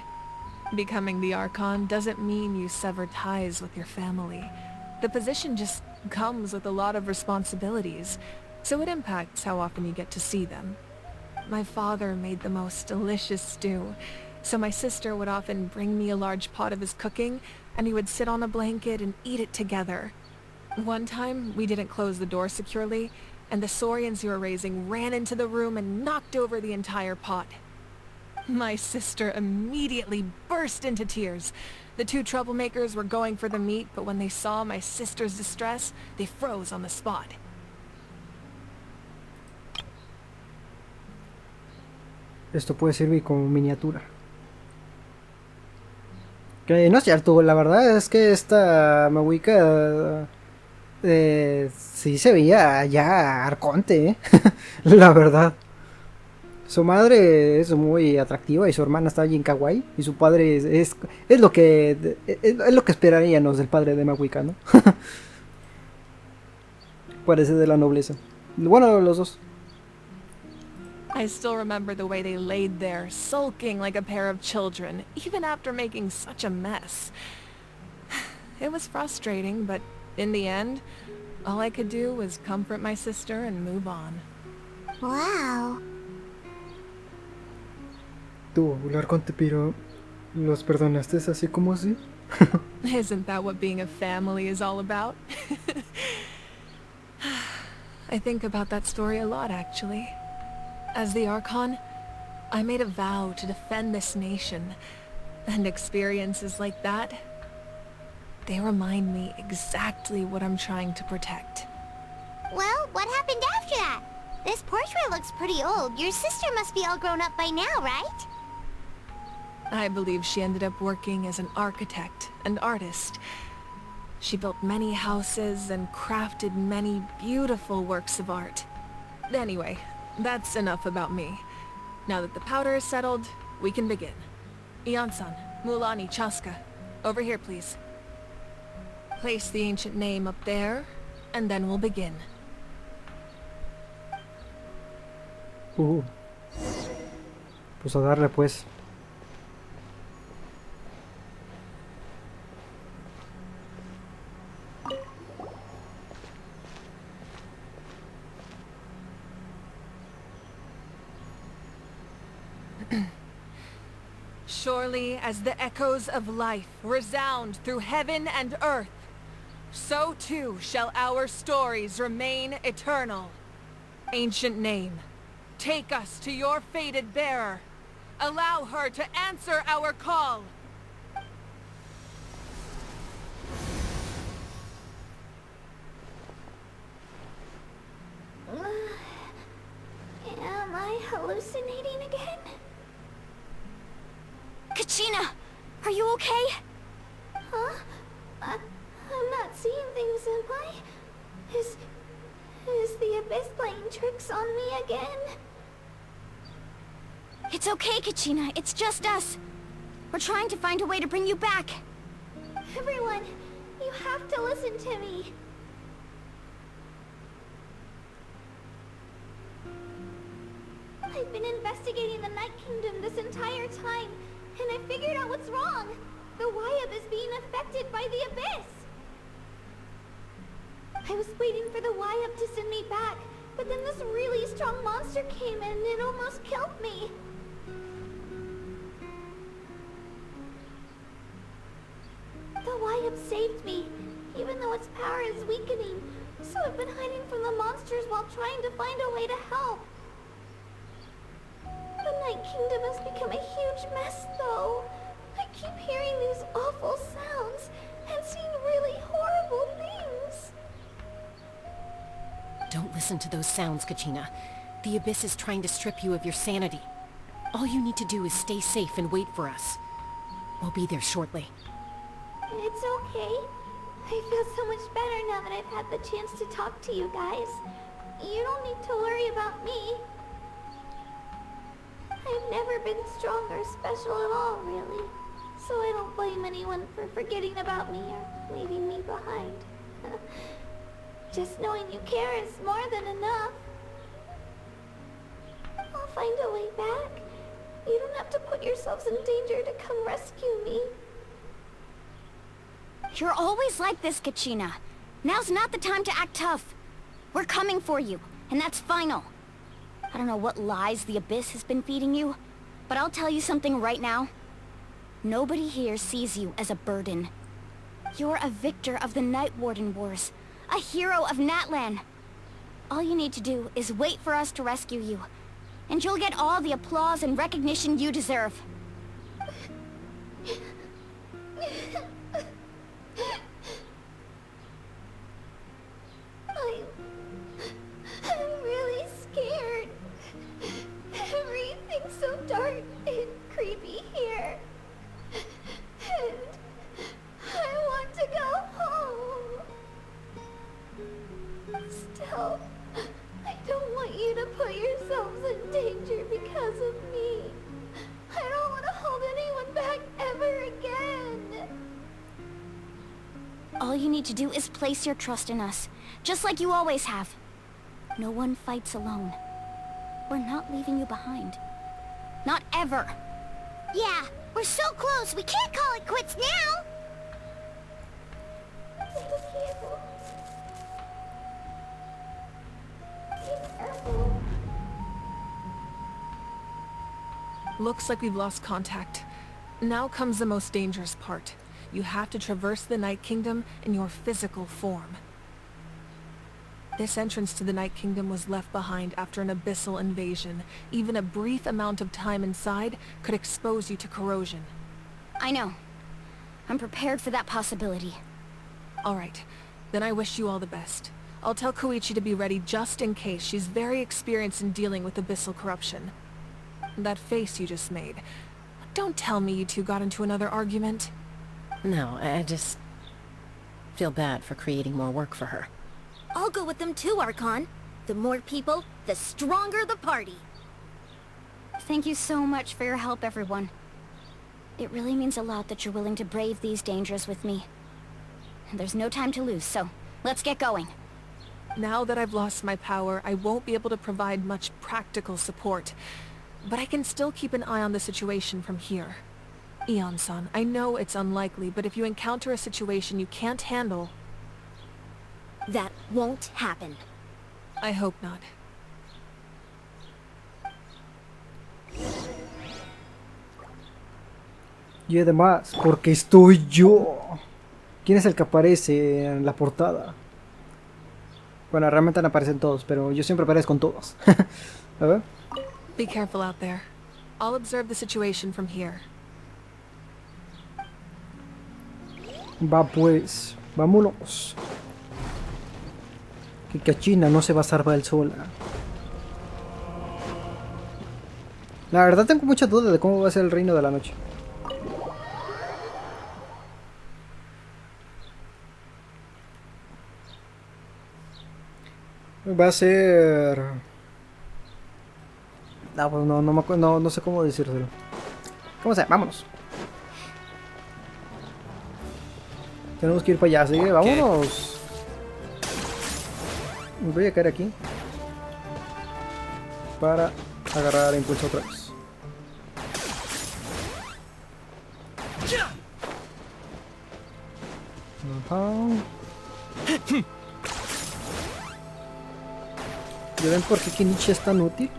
Speaker 11: Becoming the Archon doesn't mean you sever ties with your family. The position just comes with a lot of responsibilities, so it impacts how often you get to see them. My father made the most delicious stew, so my sister would often bring me a large pot of his cooking, and we would sit on a blanket and eat it together. One time, we didn't close the door securely, and the saurians you were raising ran into the room and knocked over the entire pot. My sister immediately burst into tears. The two troublemakers were going for the meat, but when they saw my sister's distress, they froze on the spot.
Speaker 1: Esto puede servir como miniatura. Que no es cierto, la verdad es que esta Mahuika sí se veía ya arconte, ¿eh? La verdad. Su madre es muy atractiva y su hermana está bien kawaii. Y su padre es lo que esperaríamos del padre de Mahuika, ¿no? Parece de la nobleza. Bueno, los dos.
Speaker 11: I still remember the way they laid there, sulking like a pair of children, even after making such a mess. It was frustrating, but in the end, all I could do was comfort my sister and move on.
Speaker 3: Wow.
Speaker 1: Tuvo hablar con pero los perdonaste así como así.
Speaker 11: Isn't that what being a family is all about? I think about that story a lot, actually. As the Archon, I made a vow to defend this nation, and experiences like that, they remind me exactly what I'm trying to protect.
Speaker 3: Well, what happened after that? This portrait looks pretty old. Your sister must be all grown up by now, right?
Speaker 11: I believe she ended up working as an architect and artist. She built many houses and crafted many beautiful works of art. Anyway, that's enough about me. Now that the powder is settled, we can begin. Ian-san, Mulani, Chaska, over here please. Place the ancient name up there, and then we'll begin.
Speaker 1: Pues a darle pues.
Speaker 11: Surely as the echoes of life resound through heaven and earth, so too shall our stories remain eternal. Ancient name, take us to your fated bearer. Allow her to answer our call.
Speaker 6: Am I hallucinating again? Kachina! Are you okay?
Speaker 3: Huh? I'm not seeing things, am I? Is the Abyss playing tricks on me again?
Speaker 6: It's okay, Kachina. It's just us. We're trying to find a way to bring you back.
Speaker 3: Everyone, you have to listen to me. I've been investigating the Night Kingdom this entire time, and I figured out what's wrong. The Wyab is being affected by the Abyss. I was waiting for the Wyab to send me back, but then this really strong monster came in and it almost killed me. The Wyab saved me, even though its power is weakening, so I've been hiding from the monsters while trying to find a way to help. The Night Kingdom has become a huge mess, though. I keep hearing these awful sounds and seeing really horrible things.
Speaker 5: Don't listen to those sounds, Kachina. The Abyss is trying to strip you of your sanity. All you need to do is stay safe and wait for us. We'll be there shortly.
Speaker 3: It's okay. I feel so much better now that I've had the chance to talk to you guys. You don't need to worry about me. I've never been strong or special at all, really. So I don't blame anyone for forgetting about me or leaving me behind. Just knowing you care is more than enough. I'll find a way back. You don't have to put yourselves in danger to come rescue me.
Speaker 6: You're always like this, Kachina. Now's not the time to act tough. We're coming for you, and that's final. I don't know what lies the Abyss has been feeding you, but I'll tell you something right now. Nobody here sees you as a burden. You're a victor of the Night Warden Wars, a hero of Natlan. All you need to do is wait for us to rescue you, and you'll get all the applause and recognition you deserve.
Speaker 3: I'm really scared. Everything's so dark and creepy here. And I want to go home. Still, I don't want you to put yourselves in danger because of me. I don't want to hold anyone back ever again.
Speaker 6: All you need to do is place your trust in us, just like you always have. No one fights alone. We're not leaving you behind. Not ever.
Speaker 3: Yeah, we're so close, we can't call it quits now.
Speaker 11: Looks like we've lost contact. Now comes the most dangerous part. You have to traverse the Night Kingdom in your physical form. This entrance to the Night Kingdom was left behind after an abyssal invasion. Even a brief amount of time inside could expose you to corrosion.
Speaker 6: I know. I'm prepared for that possibility.
Speaker 11: Alright, then I wish you all the best. I'll tell Koichi to be ready just in case. She's very experienced in dealing with abyssal corruption. That face you just made. Don't tell me you two got into another argument.
Speaker 5: No, I just feel bad for creating more work for her.
Speaker 10: I'll go with them too, Archon. The more people, the stronger the party.
Speaker 6: Thank you so much for your help, everyone. It really means a lot that you're willing to brave these dangers with me. There's no time to lose, so let's get going.
Speaker 11: Now that I've lost my power, I won't be able to provide much practical support. But I can still keep an eye on the situation from here. Eon-san, I know it's unlikely, but if you encounter a situation you can't handle...
Speaker 10: That won't happen.
Speaker 11: I hope not.
Speaker 1: Y además, porque estoy yo. ¿Quién es el que aparece en la portada? Bueno, realmente no aparecen todos, pero yo siempre aparezco con todos. A ver.
Speaker 11: Be careful out there. I'll observe the situation from here.
Speaker 1: Va pues, vámonos. Que Kachina no se va a salvar sola. La verdad tengo mucha duda de cómo va a ser el reino de la noche. Va a ser... No, pues no sé cómo decírselo. ¿Cómo sea? Vámonos. Tenemos que ir para allá, así que vámonos. Voy a caer aquí para agarrar impulso otra vez. Ajá. ¿Ya ven por qué Kenichi es tan útil?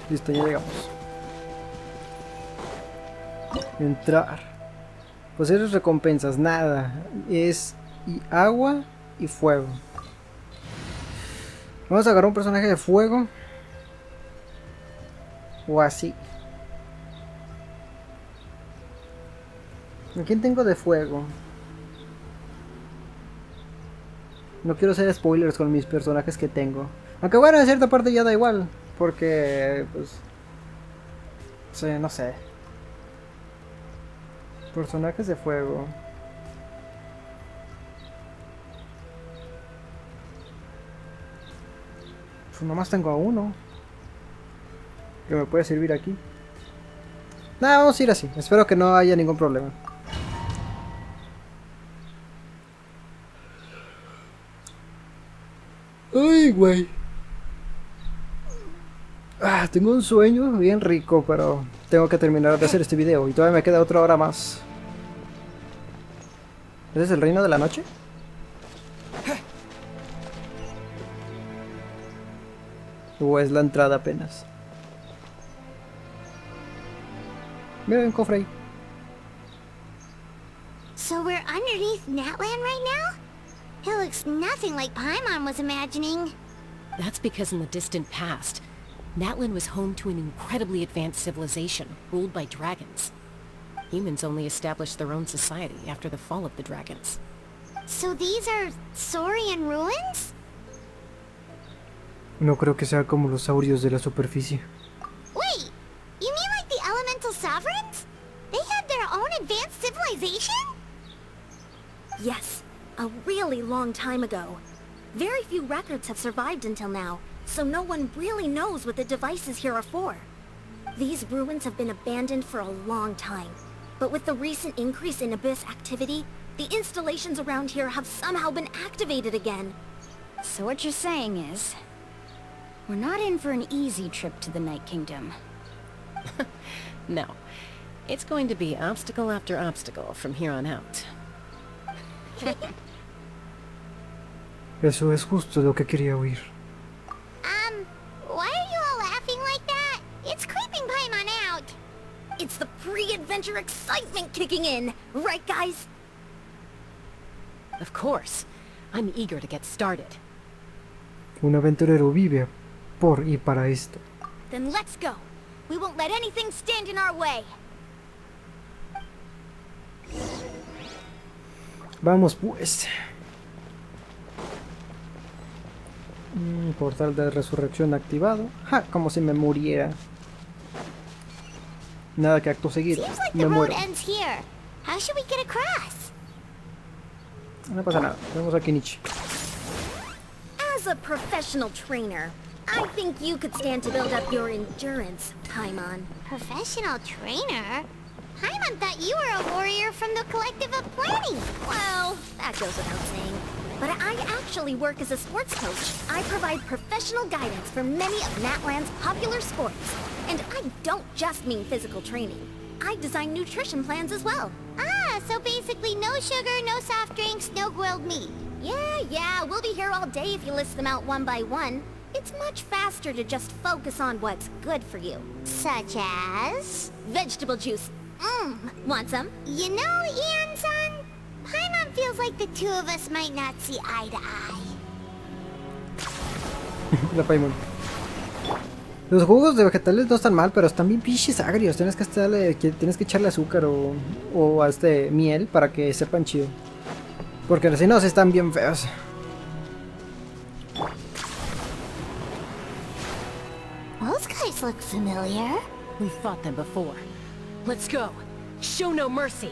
Speaker 1: Listo, ya llegamos. Entrar. Pues eres recompensas, nada. Es agua y fuego. Vamos a agarrar un personaje de fuego. O así. ¿A quién tengo de fuego? No quiero hacer spoilers con mis personajes que tengo. Aunque bueno, en cierta parte ya da igual. Porque, pues... Sí, no sé. Personajes de fuego. Pues nomás tengo a uno. Que me puede servir aquí. Nada, vamos a ir así. Espero que no haya ningún problema. Ay, güey. Tengo un sueño bien rico, pero tengo que terminar de hacer este video y todavía me queda otra hora más. ¿Ese es el reino de la noche? ¿O es la entrada apenas? Mira, un cofre ahí.
Speaker 3: So we're underneath Natland right now? It looks nothing like Paimon was imagining.
Speaker 5: That's because in the distant past, Natland was home to an incredibly advanced civilization ruled by dragons. Humans only established their own society after the fall of the dragons.
Speaker 3: So these are Saurian ruins?
Speaker 1: No creo que sea como los saurios de la superficie.
Speaker 3: Wait, you mean like the elemental sovereigns? They had their own advanced civilization?
Speaker 6: Yes, a really long time ago. Very few records have survived until now, so no one really knows what the devices here are for. These ruins have been abandoned for a long time, but with the recent increase in Abyss activity, the installations around here have somehow been activated again.
Speaker 12: So what you're saying is, we're not in for an easy trip to the Night Kingdom.
Speaker 5: No. It's going to be obstacle after obstacle from here on out.
Speaker 1: Eso es justo lo que quería oír.
Speaker 3: Why are you all laughing like that? It's creeping Paimon out.
Speaker 6: It's the pre-adventure excitement kicking in, right guys?
Speaker 5: Of course. I'm eager to get started.
Speaker 1: Un aventurero vive por y para esto.
Speaker 6: Then let's go. We won't let anything stand in our way.
Speaker 1: Vamos pues. Portal de resurrección activado. ¡Ja! Como si me muriera. Nada que acto seguido.
Speaker 3: Seems like
Speaker 1: Me
Speaker 3: the road
Speaker 1: muero.
Speaker 3: ends here. How should we get across?
Speaker 1: No pasa nada. Vemos a Kenichi.
Speaker 6: As a professional trainer, I think you could stand to build up your endurance, Paimon.
Speaker 3: Professional trainer? Paimon thought you were a warrior from the Collective of Planning.
Speaker 6: Well, that goes without saying. But I actually work as a sports coach. I provide professional guidance for many of Natland's popular sports. And I don't just mean physical training. I design nutrition plans as well.
Speaker 3: Ah, so basically no sugar, no soft drinks, no grilled meat.
Speaker 6: Yeah, we'll be here all day if you list them out one by one. It's much faster to just focus on what's good for you.
Speaker 3: Such as?
Speaker 6: Vegetable juice. Want some?
Speaker 3: You know, Ian-san, Paimon feels like the two of us might not see eye to eye.
Speaker 1: La Paimon. Los jugos de vegetales no están mal, pero están bien pinches agrios. Tienes que echarle azúcar o a miel para que sepan chido. Porque si no, se están bien feos.
Speaker 3: Those guys look familiar.
Speaker 5: We've fought them before. Let's go. Show no mercy.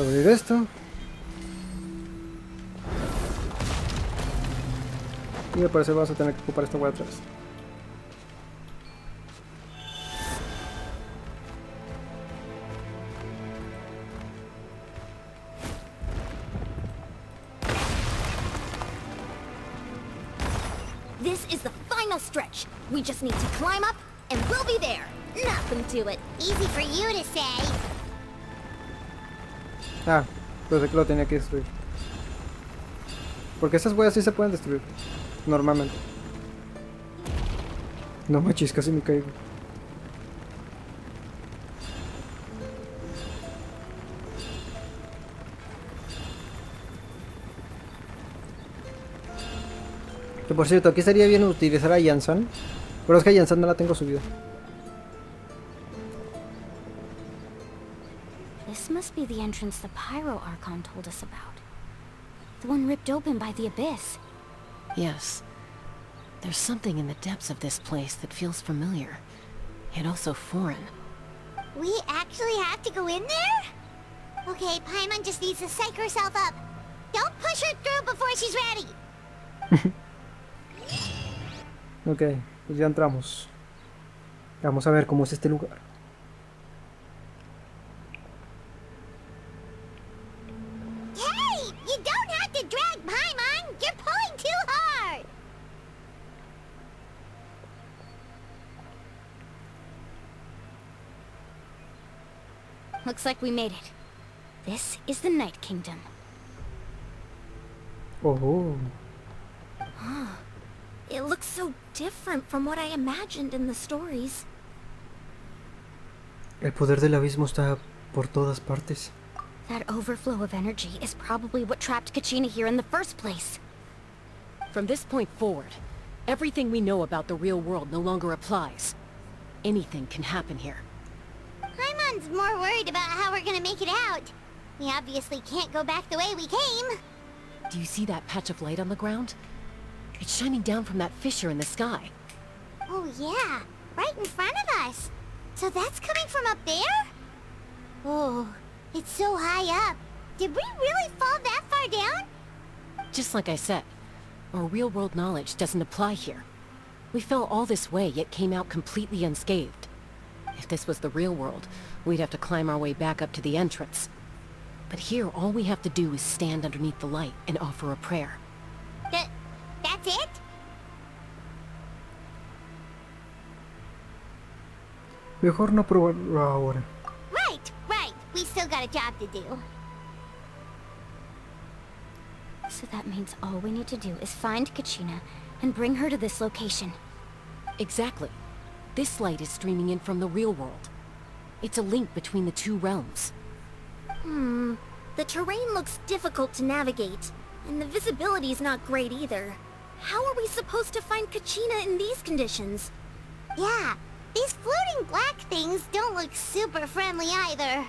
Speaker 1: abrir esto. Y me parece que vamos a tener que ocupar esta web otra vez.
Speaker 6: This is the final stretch. We just need to climb up and we'll be there. Nothing to it.
Speaker 3: Easy for you to say.
Speaker 1: Ah, pensé que lo tenía que destruir. Porque esas huellas sí se pueden destruir. Normalmente. No manches, casi me caigo. Que por cierto, aquí estaría bien utilizar a Yansan. Pero es que a Yansan no la tengo subida.
Speaker 6: This must be the entrance the Pyro Archon told us about. The one ripped open by the Abyss.
Speaker 5: Yes. There's something in the depths of this place that feels familiar, yet also foreign.
Speaker 3: We actually have to go in there? Okay, Paimon just needs to psych herself up. Don't push her through before she's ready.
Speaker 1: Ok, pues ya entramos. Vamos a ver cómo es este lugar.
Speaker 3: Hey! You don't have to drag Paimon! You're pulling too hard!
Speaker 6: Looks like we made it. This is the Night Kingdom.
Speaker 1: Oh.
Speaker 6: It looks so different from what I imagined in the stories.
Speaker 1: El poder del abismo está por todas partes.
Speaker 6: That overflow of energy is probably what trapped Kachina here in the first place.
Speaker 5: From this point forward, everything we know about the real world no longer applies. Anything can happen here.
Speaker 3: Paimon's more worried about how we're gonna make it out. We obviously can't go back the way we came.
Speaker 5: Do you see that patch of light on the ground? It's shining down from that fissure in the sky.
Speaker 3: Oh yeah, right in front of us. So that's coming from up there? Oh, it's so high up. Did we really fall that far down?
Speaker 5: Just like I said, our real-world knowledge doesn't apply here. We fell all this way, yet came out completely unscathed. If this was the real world, we'd have to climb our way back up to the entrance. But here, all we have to do is stand underneath the light and offer a prayer.
Speaker 3: That's it?
Speaker 1: Mejor no probarlo ahora.
Speaker 3: Right. We still got a job to do.
Speaker 6: So that means all we need to do is find Kachina and bring her to this location.
Speaker 5: Exactly. This light is streaming in from the real world. It's a link between the two realms.
Speaker 6: The terrain looks difficult to navigate, and the visibility is not great either. How are we supposed to find Kachina in these conditions?
Speaker 3: Yeah, these floating black things don't look super friendly either.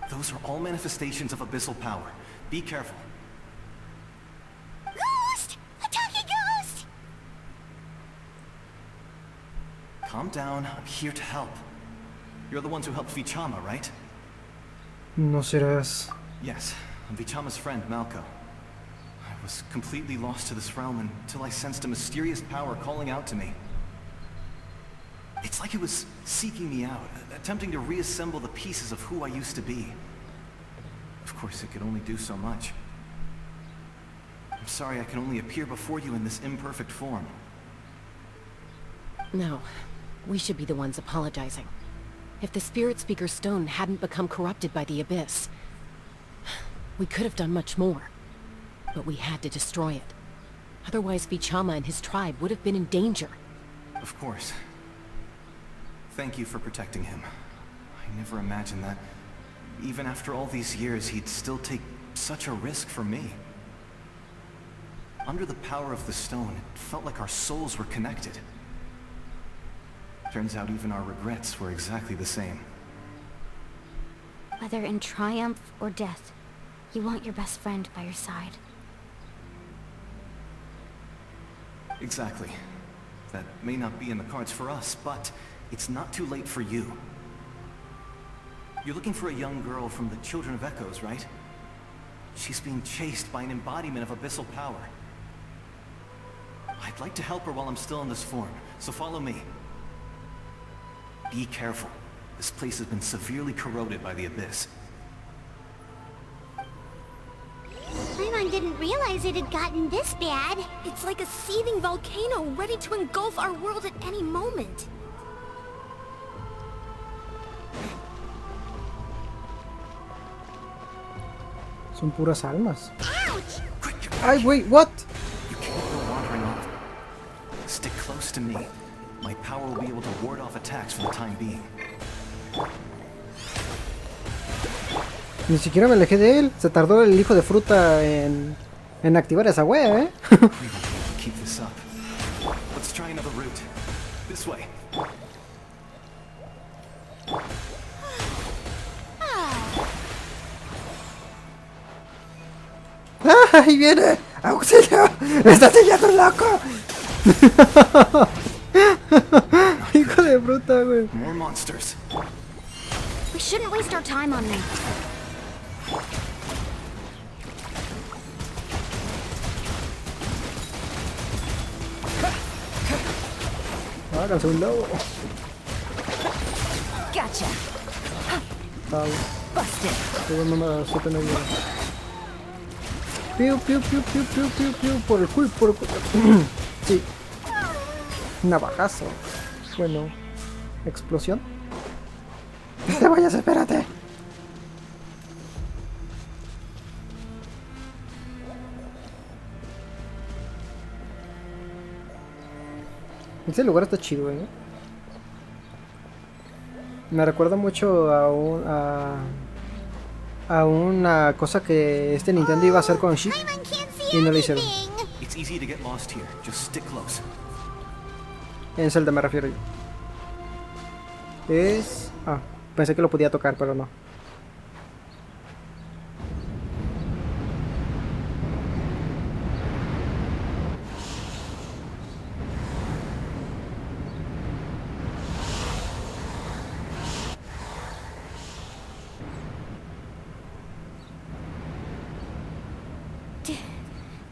Speaker 8: Those are all manifestations of abyssal power. Be careful.
Speaker 3: Ghost! A talking ghost!
Speaker 8: Calm down, I'm here to help. You're the ones who helped Vichama, right?
Speaker 1: No serás.
Speaker 8: Yes, I'm Vichama's friend, Malco. I was completely lost to this realm until I sensed a mysterious power calling out to me. It's like it was seeking me out, attempting to reassemble the pieces of who I used to be. Of course, it could only do so much. I'm sorry I can only appear before you in this imperfect form.
Speaker 5: No, we should be the ones apologizing. If the Spirit Speaker Stone hadn't become corrupted by the Abyss, we could have done much more. But we had to destroy it. Otherwise, Vichama and his tribe would have been in danger.
Speaker 8: Of course. Thank you for protecting him. I never imagined that, even after all these years, he'd still take such a risk for me. Under the power of the stone, it felt like our souls were connected. Turns out even our regrets were exactly the same.
Speaker 6: Whether in triumph or death, you want your best friend by your side.
Speaker 8: Exactly. That may not be in the cards for us, but it's not too late for you. You're looking for a young girl from the Children of Echoes, right? She's being chased by an embodiment of abyssal power. I'd like to help her while I'm still in this form, so follow me. Be careful. This place has been severely corroded by the abyss.
Speaker 3: Paimon didn't realize it had gotten this bad.
Speaker 12: It's like a seething volcano ready to engulf our world at any moment.
Speaker 1: Son puras almas.
Speaker 3: Ouch!
Speaker 1: Ay, wait, what?
Speaker 8: You can't go wandering off. Stick close to me. My power will be able to ward off attacks for the time being.
Speaker 1: Ni siquiera me alejé de él. Se tardó el hijo de fruta en activar esa wea, ¿eh?
Speaker 8: We won't be able to keep this up. Let's try another route. This way.
Speaker 1: ¡Ah, ahí viene! ¡Auxilio! ¡Me está siguiendo loco! Hijo de fruta, güey.
Speaker 8: More monsters.
Speaker 6: We shouldn't waste our time on them.
Speaker 1: Háganse un lobo.
Speaker 5: Gotcha.
Speaker 1: Tal.
Speaker 5: Busted.
Speaker 1: Qué buena mamá, se te ayuda. Piu, piu, piu, piu, piu, piu, piu. Por el culo, por el culo. Sí. Navajazo. Bueno. Explosión. No te vayas, espérate. Este lugar está chido, ¿eh? Me recuerda mucho a una cosa que este Nintendo iba a hacer con Sheep y no lo hicieron.
Speaker 8: It's easy to get lost here. Just stick close.
Speaker 1: En Zelda me refiero yo. Es... Ah, pensé que lo podía tocar, pero no.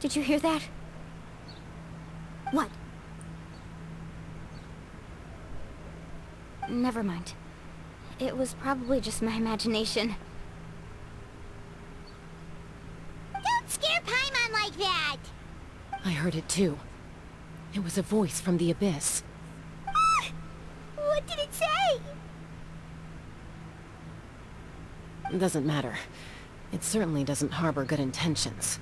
Speaker 6: Did you hear that?
Speaker 3: What?
Speaker 6: Never mind. It was probably just my imagination.
Speaker 3: Don't scare Paimon like that!
Speaker 5: I heard it too. It was a voice from the abyss.
Speaker 3: What did it say?
Speaker 5: It doesn't matter. It certainly doesn't harbor good intentions.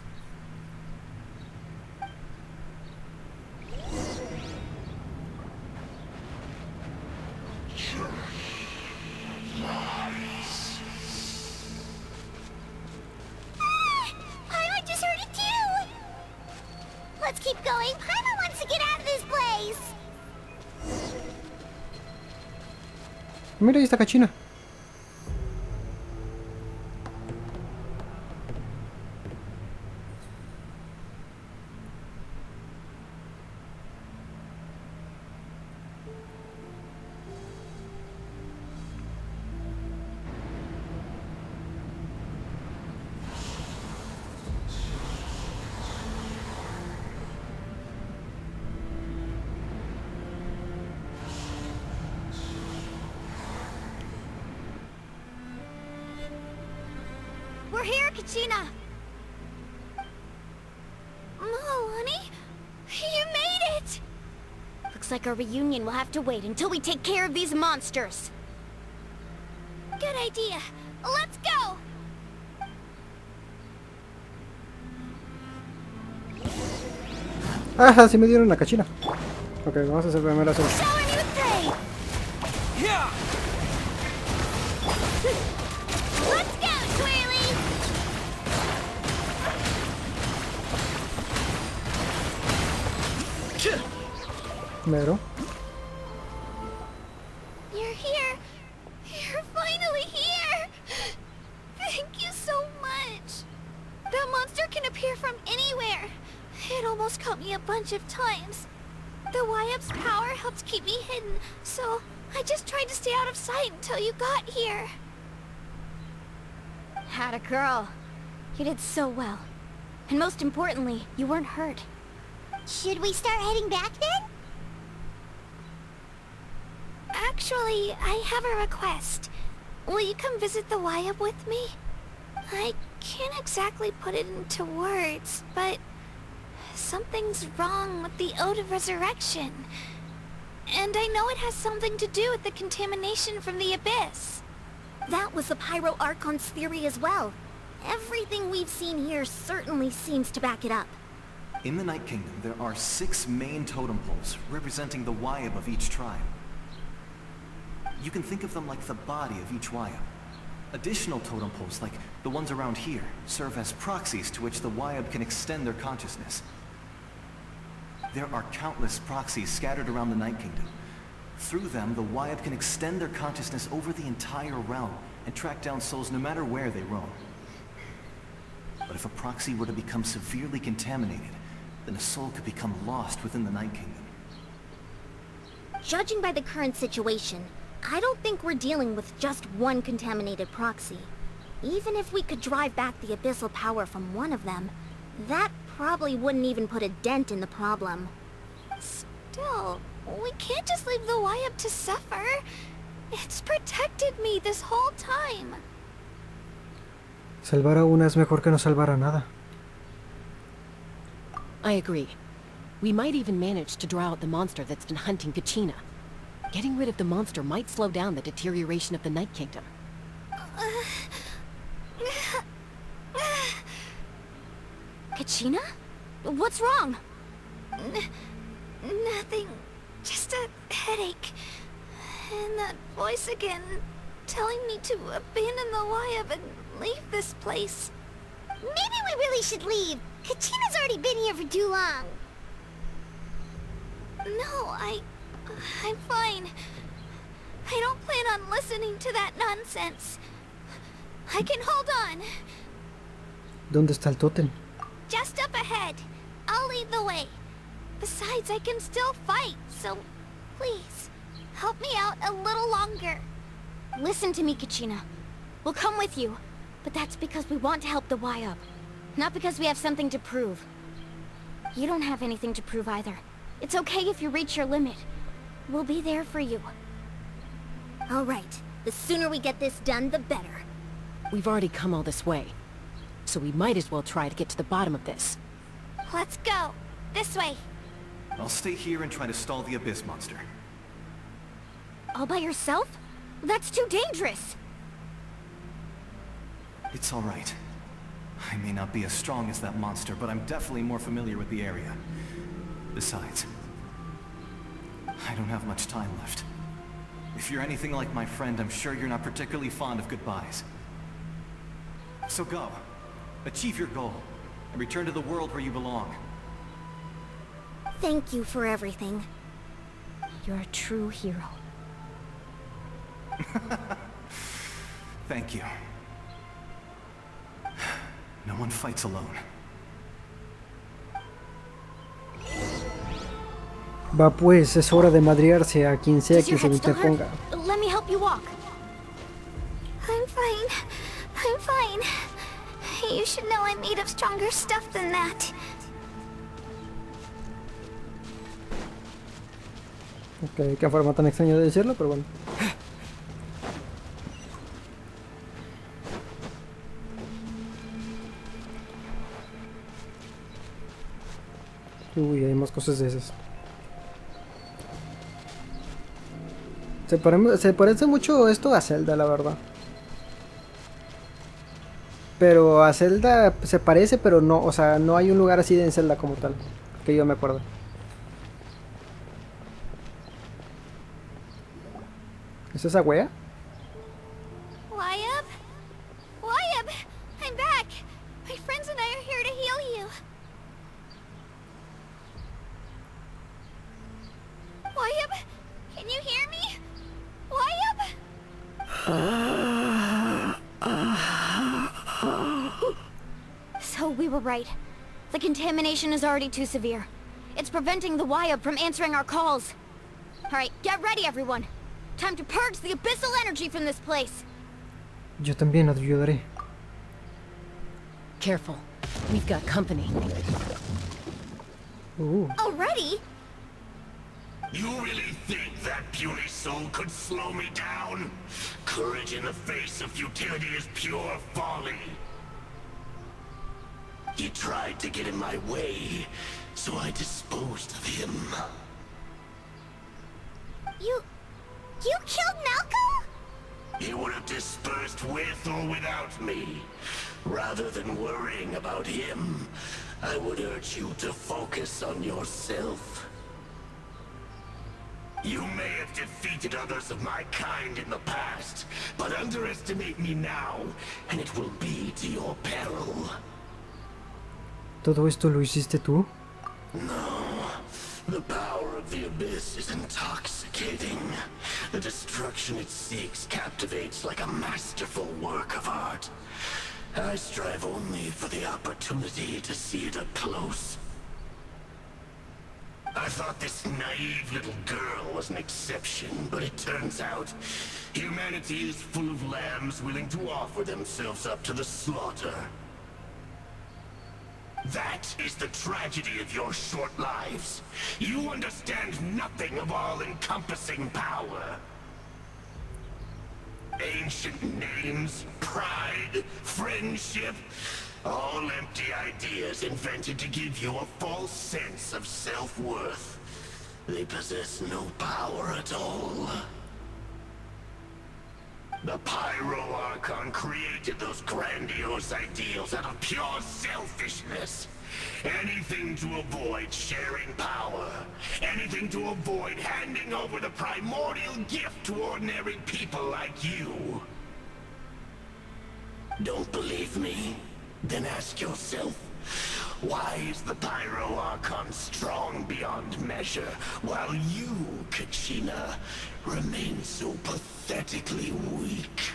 Speaker 3: Paimon just heard it too! Let's keep going. Paimon wants to get out of this place!
Speaker 1: Mira, ahí está Kachina.
Speaker 3: We're here, Kachina! Oh, honey? You made it!
Speaker 6: Looks like our reunion will have to wait until we take care of these monsters.
Speaker 3: Good idea. Let's go!
Speaker 1: Ah, sí me dieron una Kachina. Ok, vamos a hacer primero eso.
Speaker 4: Yeah!
Speaker 3: Let's go, Twirly!
Speaker 1: Mero.
Speaker 3: You're here. You're finally here. Thank you so much. That monster can appear from anywhere. It almost caught me a bunch of times. The Y-Up's power helped keep me hidden, so I just tried to stay out of sight until you got here.
Speaker 6: Had a girl. You did so well. And most importantly, you weren't hurt.
Speaker 3: Should we start heading back then?
Speaker 13: Actually, I have a request. Will you come visit the Wayab with me? I can't exactly put it into words, but something's wrong with the Ode of Resurrection. And I know it has something to do with the contamination from the Abyss.
Speaker 3: That was the Pyro Archon's theory as well. Everything we've seen here certainly seems to back it up.
Speaker 8: In the Night Kingdom, there are 6 main totem poles representing the Wayab of each tribe. You can think of them like the body of each Wayab. Additional totem poles, like the ones around here, serve as proxies to which the Wayab can extend their consciousness. There are countless proxies scattered around the Night Kingdom. Through them, the Wayab can extend their consciousness over the entire realm and track down souls no matter where they roam. But if a proxy were to become severely contaminated, then a soul could become lost within the Night Kingdom.
Speaker 3: Judging by the current situation, I don't think we're dealing with just one contaminated proxy. Even if we could drive back the abyssal power from one of them, that probably wouldn't even put a dent in the problem.
Speaker 13: Still, we can't just leave the Wayab to suffer. It's protected me this whole time.
Speaker 1: Salvar a una es mejor que no salvar a nada.
Speaker 5: I agree. We might even manage to draw out the monster that's been hunting Kachina. Getting rid of the monster might slow down the deterioration of the Night Kingdom.
Speaker 6: Kachina? What's wrong?
Speaker 13: Nothing. Just a headache. And that voice again, telling me to abandon the Wayab and leave this place.
Speaker 3: Maybe we really should leave. Kachina's already been here for too long.
Speaker 13: No, I'm fine. I don't plan on listening to that nonsense. I can hold on.
Speaker 1: ¿Dónde está el tótem?
Speaker 13: Just up ahead. I'll lead the way. Besides, I can still fight, so please, help me out a little longer.
Speaker 6: Listen to me, Kachina. We'll come with you, but that's because we want to help the Wayab, not because we have something to prove. You don't have anything to prove either. It's okay if you reach your limit. We'll be there for you.
Speaker 3: All right. The sooner we get this done, the better.
Speaker 5: We've already come all this way, so we might as well try to get to the bottom of this.
Speaker 13: Let's go. This way.
Speaker 8: I'll stay here and try to stall the Abyss monster.
Speaker 6: All by yourself? That's too dangerous.
Speaker 8: It's all right. I may not be as strong as that monster, but I'm definitely more familiar with the area. Besides, I don't have much time left. If you're anything like my friend, I'm sure you're not particularly fond of goodbyes. So go. Achieve your goal, and return to the world where you belong.
Speaker 3: Thank you for everything.
Speaker 6: You're a true hero.
Speaker 8: Thank you. No one fights alone.
Speaker 1: Va pues, es hora de madrearse a quien sea
Speaker 6: Does
Speaker 1: que
Speaker 6: your
Speaker 1: se
Speaker 6: head still
Speaker 1: interponga.
Speaker 6: hurt? Let me help you walk.
Speaker 13: I'm fine. I'm fine. You should know I'm made of stronger stuff than that.
Speaker 1: Ok, qué forma tan extraña de decirlo, pero bueno. Uy, hay más cosas de esas. Se parece mucho esto a Zelda, la verdad. Pero a Zelda se parece, pero no, o sea, no hay un lugar así en Zelda como tal, que yo me acuerdo. ¿Es esa wea?
Speaker 13: Wayab? Wayab! I'm back! My friends and I are here to heal you. Wayab? Can you hear me? Wayab?
Speaker 6: So we were right. The contamination is already too severe. It's preventing the Wayab from answering our calls. Alright, get ready everyone. Time to purge the abyssal energy from this place.
Speaker 1: Yo también ayudaré.
Speaker 5: Careful. We've got company.
Speaker 1: Ooh.
Speaker 3: Already?
Speaker 14: You really think that puny soul could slow me down? Courage in the face of futility is pure folly. He tried to get in my way, so I disposed of him.
Speaker 3: You killed Malcolm?
Speaker 14: He would have dispersed with or without me. Rather than worrying about him, I would urge you to focus on yourself. You may have defeated others of my kind in the past, but underestimate me now, and it will be to your peril.
Speaker 1: ¿Todo esto lo hiciste tú?
Speaker 14: No. The power of the Abyss is intoxicating. The destruction it seeks captivates like a masterful work of art. I strive only for the opportunity to see it up close. I thought this naive little girl was an exception, but it turns out humanity is full of lambs willing to offer themselves up to the slaughter. That is the tragedy of your short lives. You understand nothing of all-encompassing power. Ancient names, pride, friendship, all empty ideas invented to give you a false sense of self-worth. They possess no power at all. The Pyro Archon created those grandiose ideals out of pure selfishness. Anything to avoid sharing power. Anything to avoid handing over the primordial gift to ordinary people like you. Don't believe me? Then ask yourself, why is the Pyro Archon strong beyond measure, while you, Kachina, remain so pathetically weak?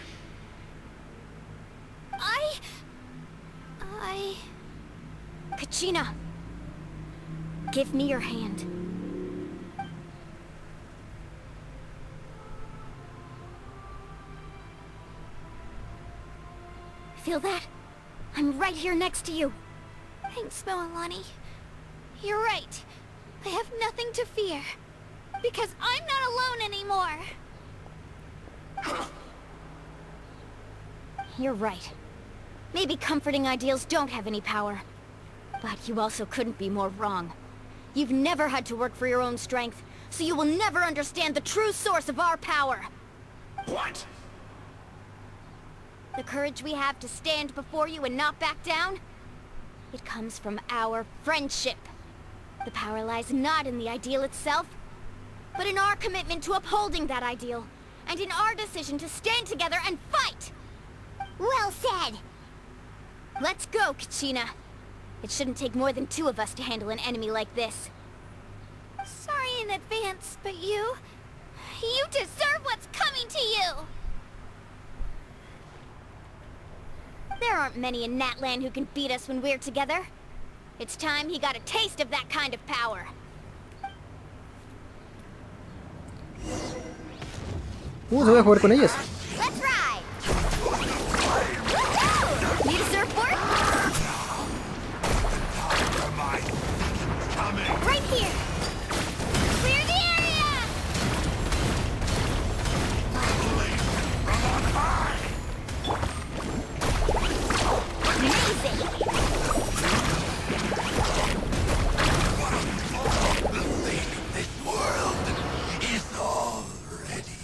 Speaker 6: Kachina! Give me your hand. Feel that? I'm right here next to you.
Speaker 13: Thanks, Moalani. You're right. I have nothing to fear. Because I'm not alone anymore.
Speaker 6: You're right. Maybe comforting ideals don't have any power. But you also couldn't be more wrong. You've never had to work for your own strength, so you will never understand the true source of our power.
Speaker 14: What?
Speaker 6: The courage we have to stand before you and not back down? It comes from our friendship. The power lies not in the ideal itself, but in our commitment to upholding that ideal, and in our decision to stand together and fight!
Speaker 3: Well said!
Speaker 6: Let's go, Kachina. It shouldn't take more than two of us to handle an enemy like this.
Speaker 13: Sorry in advance, but you deserve what's coming to you!
Speaker 6: There aren't many in Natlan who can beat us when we're together. It's time he got a taste of that kind of power.
Speaker 1: Se voy a jugar con ellas.
Speaker 6: Let's ride! Need a surfboard? Right here! Clear the area! Amazing!
Speaker 14: This world is all ready.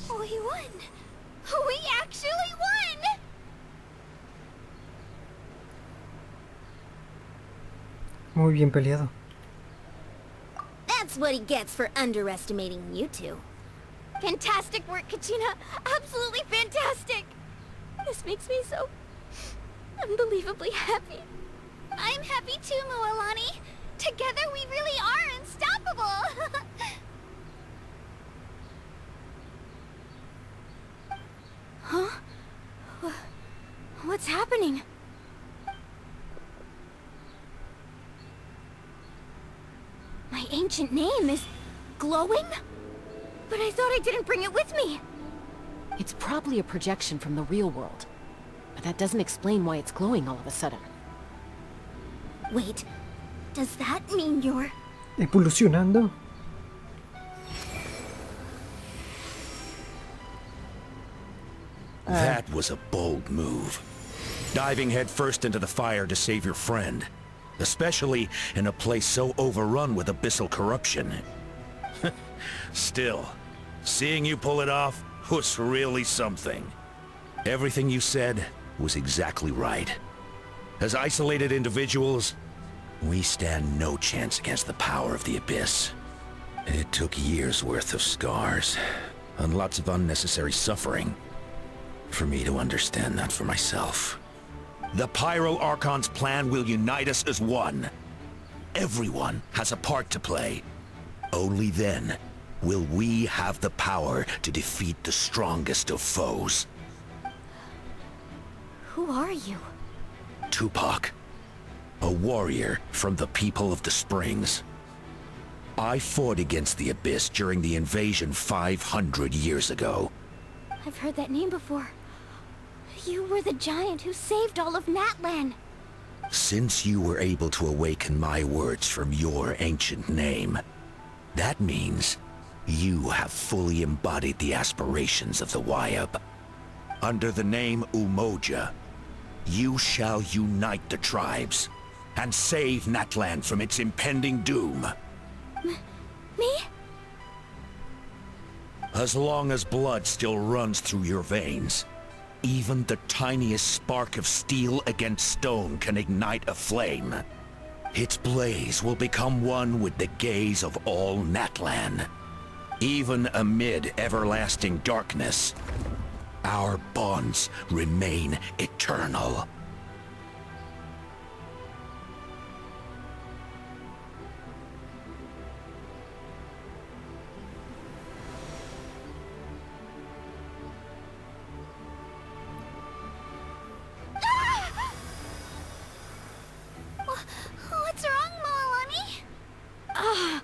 Speaker 13: We won! We actually won!
Speaker 1: Muy bien peleado.
Speaker 6: That's what he gets for underestimating you two. Fantastic work, Kachina! Absolutely fantastic! This makes me so unbelievably happy.
Speaker 13: I'm happy too, Moalani. Together we really are unstoppable!
Speaker 6: Huh? What's happening? My ancient name is glowing? But I thought I didn't bring it with me.
Speaker 5: It's probably a projection from the real world. But that doesn't explain why it's glowing all of a sudden.
Speaker 13: Wait, does that mean you're...
Speaker 1: Evolucionando.
Speaker 14: That was a bold move. Diving headfirst into the fire to save your friend. Especially in a place so overrun with abyssal corruption. Still, seeing you pull it off was really something. Everything you said was exactly right. As isolated individuals, we stand no chance against the power of the Abyss. It took years' worth of scars, and lots of unnecessary suffering, for me to understand that for myself. The Pyro Archon's plan will unite us as one. Everyone has a part to play. Only then will we have the power to defeat the strongest of foes.
Speaker 13: Who are you?
Speaker 14: Tupac, a warrior from the people of the Springs. I fought against the Abyss during the invasion 500 years ago.
Speaker 13: I've heard that name before. You were the giant who saved all of Natlan.
Speaker 14: Since you were able to awaken my words from your ancient name, that means you have fully embodied the aspirations of the Wayab. Under the name Umoja, you shall unite the tribes and save Natlan from its impending doom.
Speaker 13: Me?
Speaker 14: As long as blood still runs through your veins, even the tiniest spark of steel against stone can ignite a flame. Its blaze will become one with the gaze of all Natlan. Even amid everlasting darkness, our bonds remain eternal.
Speaker 13: What's wrong, Malani? Ah,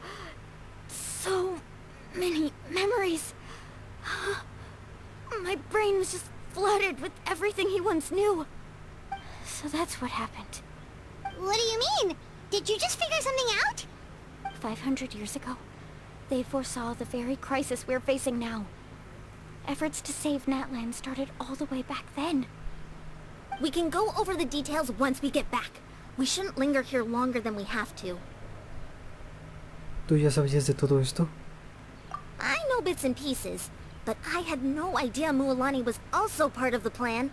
Speaker 13: so many memories. My brain was just flooded with everything he once knew. So that's what happened.
Speaker 3: What do you mean? Did you just figure something out?
Speaker 13: 500 years ago, they foresaw the very crisis we're facing now. Efforts to save Natlan started all the way back then.
Speaker 3: We can go over the details once we get back. We shouldn't linger here longer than we have to.
Speaker 1: ¿Tú ya sabías de todo esto?
Speaker 3: I know bits and pieces, but I had no idea Mualani was also part of the plan.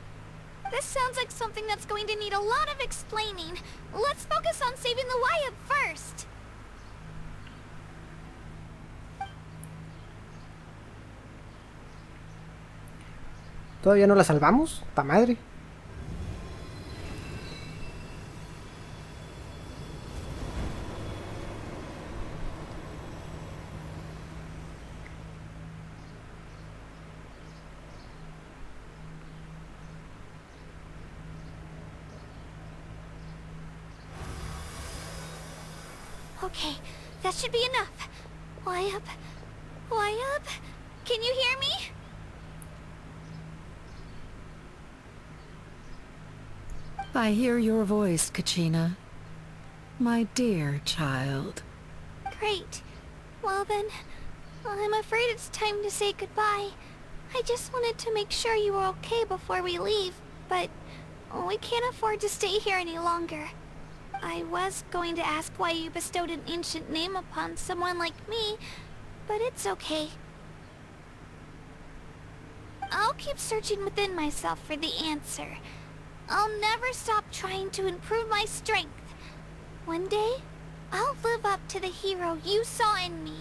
Speaker 13: This sounds like something that's going to need a lot of explaining. Let's focus on saving the Wayab first.
Speaker 1: ¿Todavía no la salvamos? ¡Ta madre!
Speaker 13: Okay, that should be enough. Wayab? Wayab? Can you hear me?
Speaker 5: I hear your voice, Kachina. My dear child.
Speaker 13: Great. Well then, I'm afraid it's time to say goodbye. I just wanted to make sure you were okay before we leave, but we can't afford to stay here any longer. I was going to ask why you bestowed an ancient name upon someone like me, but it's okay. I'll keep searching within myself for the answer. I'll never stop trying to improve my strength. One day, I'll live up to the hero you saw in me.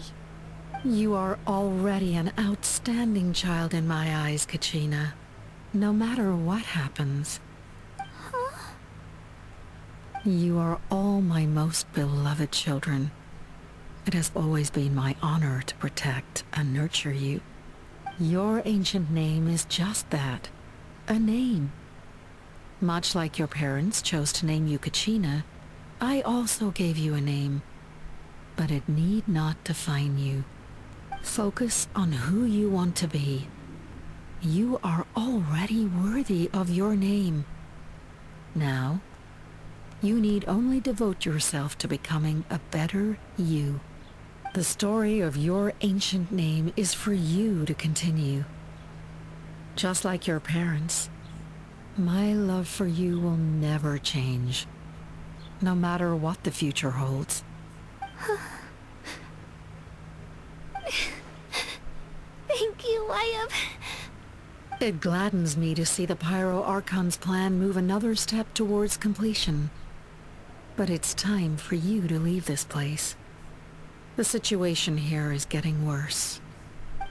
Speaker 5: You are already an outstanding child in my eyes, Kachina. No matter what happens.
Speaker 13: Huh?
Speaker 5: You are all my most beloved children. It has always been my honor to protect and nurture you. Your ancient name is just that, a name. Much like your parents chose to name you Kachina, I also gave you a name, but it need not define you. Focus on who you want to be. You are already worthy of your name. Now,
Speaker 15: You need only devote yourself to becoming a better you. The story of your ancient name is for you to continue. Just like your parents, my love for you will never change, no matter what the future holds.
Speaker 13: Thank you, Wyatt.
Speaker 15: It gladdens me to see the Pyro Archon's plan move another step towards completion. But it's time for you to leave this place. The situation here is getting worse.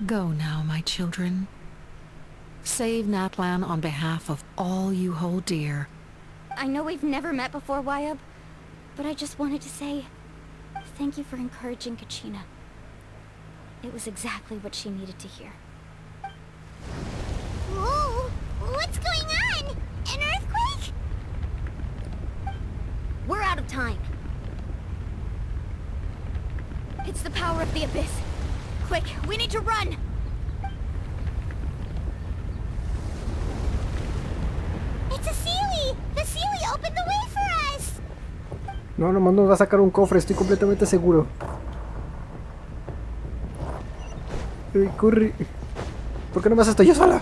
Speaker 15: Go now, my children. Save Natlan on behalf of all you hold dear.
Speaker 6: I know we've never met before, Wyatt, but I just wanted to say thank you for encouraging Kachina. It was exactly what she needed to hear.
Speaker 3: Whoa! What's going on? An earthquake?
Speaker 6: We're out of time. It's the power of the Abyss. Quick, we need to run!
Speaker 3: It's a Sealy! The Sealy opened the way for us!
Speaker 1: No, nomás nos va a sacar un cofre, estoy completamente seguro. Ay, corre. ¿Por qué nomás estoy yo sola?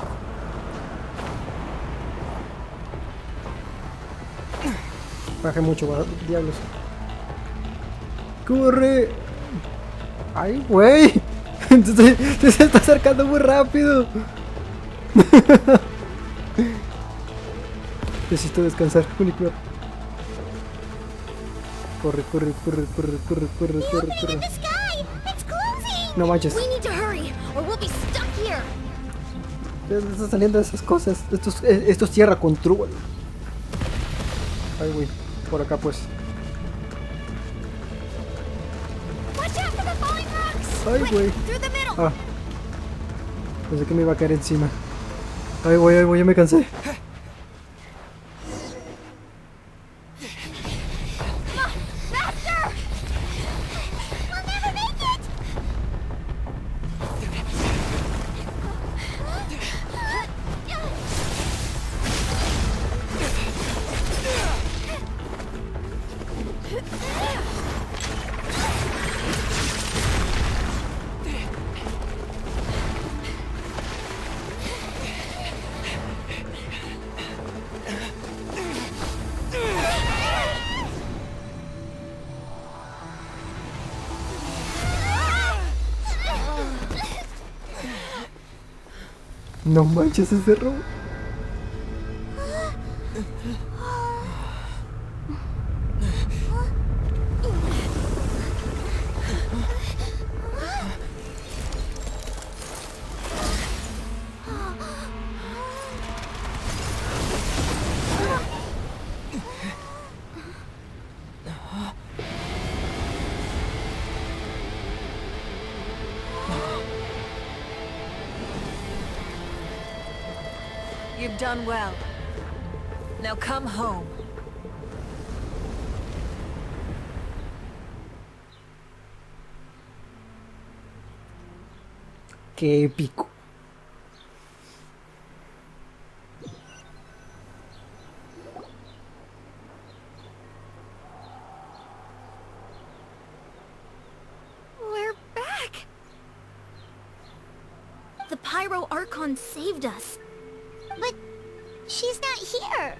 Speaker 1: Bajé mucho, diablos. ¡Corre! ¡Ay, güey! Se está acercando muy rápido. Necesito descansar, Uniclor. Corre, corre, corre, corre, corre, corre, corre, corre. No manches. Ya está saliendo de esas cosas. Esto es tierra control. Ay, güey. Por acá, pues. Ay, güey. Ah. Pensé que me iba a caer encima. Ay, güey, ya me cansé. No manches, se cerró.
Speaker 11: You've done well. Now come home.
Speaker 1: Qué épico.
Speaker 6: We're back! The Pyro Archon saved us.
Speaker 3: But she's not here.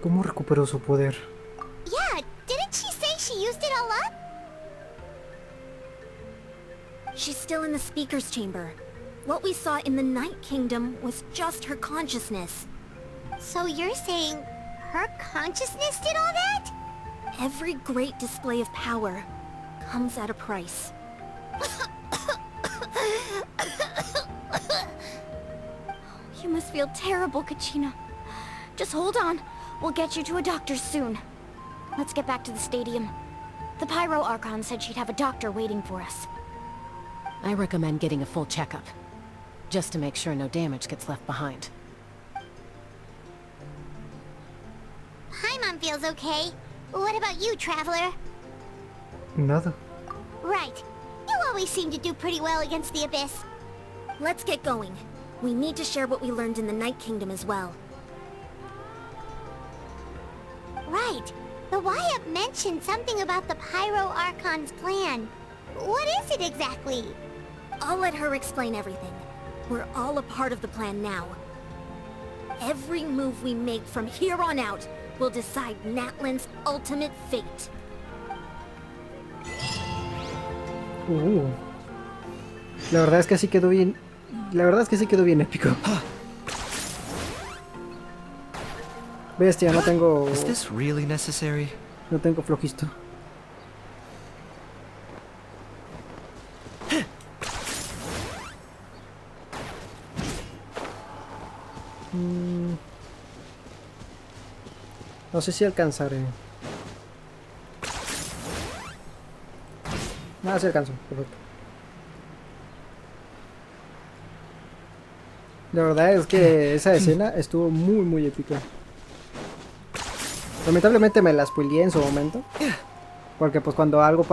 Speaker 1: ¿Cómo recuperó su poder?
Speaker 3: Yeah, didn't she say she used it all up?
Speaker 6: She's still in the speaker's chamber. What we saw in the Night Kingdom was just her consciousness.
Speaker 3: So you're saying her consciousness did all that?
Speaker 6: Every great display of power comes at a price. You must feel terrible, Kachina. Just hold on. We'll get you to a doctor soon. Let's get back to the stadium. The Pyro Archon said she'd have a doctor waiting for us.
Speaker 5: I recommend getting a full checkup, just to make sure no damage gets left behind.
Speaker 3: Paimon feels okay. What about you, Traveler?
Speaker 1: Nada.
Speaker 3: Right. You always seem to do pretty well against the Abyss.
Speaker 6: Let's get going. We need to share what we learned in the Night Kingdom as well.
Speaker 3: Right. The Wyatt mentioned something about the Pyro Archon's plan. What is it exactly?
Speaker 6: I'll let her explain everything. We're all a part of the plan now. Every move we make from here on out will decide Natlan's ultimate fate.
Speaker 1: La verdad es que sí quedó bien. La verdad es que sí quedó bien épico. Bestia, no tengo.
Speaker 7: Is this really necessary?
Speaker 1: No tengo flojisto. No sé si alcanzaré. Nada, sí alcanzo. Perfecto. La verdad es que esa escena estuvo muy épica. Lamentablemente me la spoileé en su momento. Porque pues cuando algo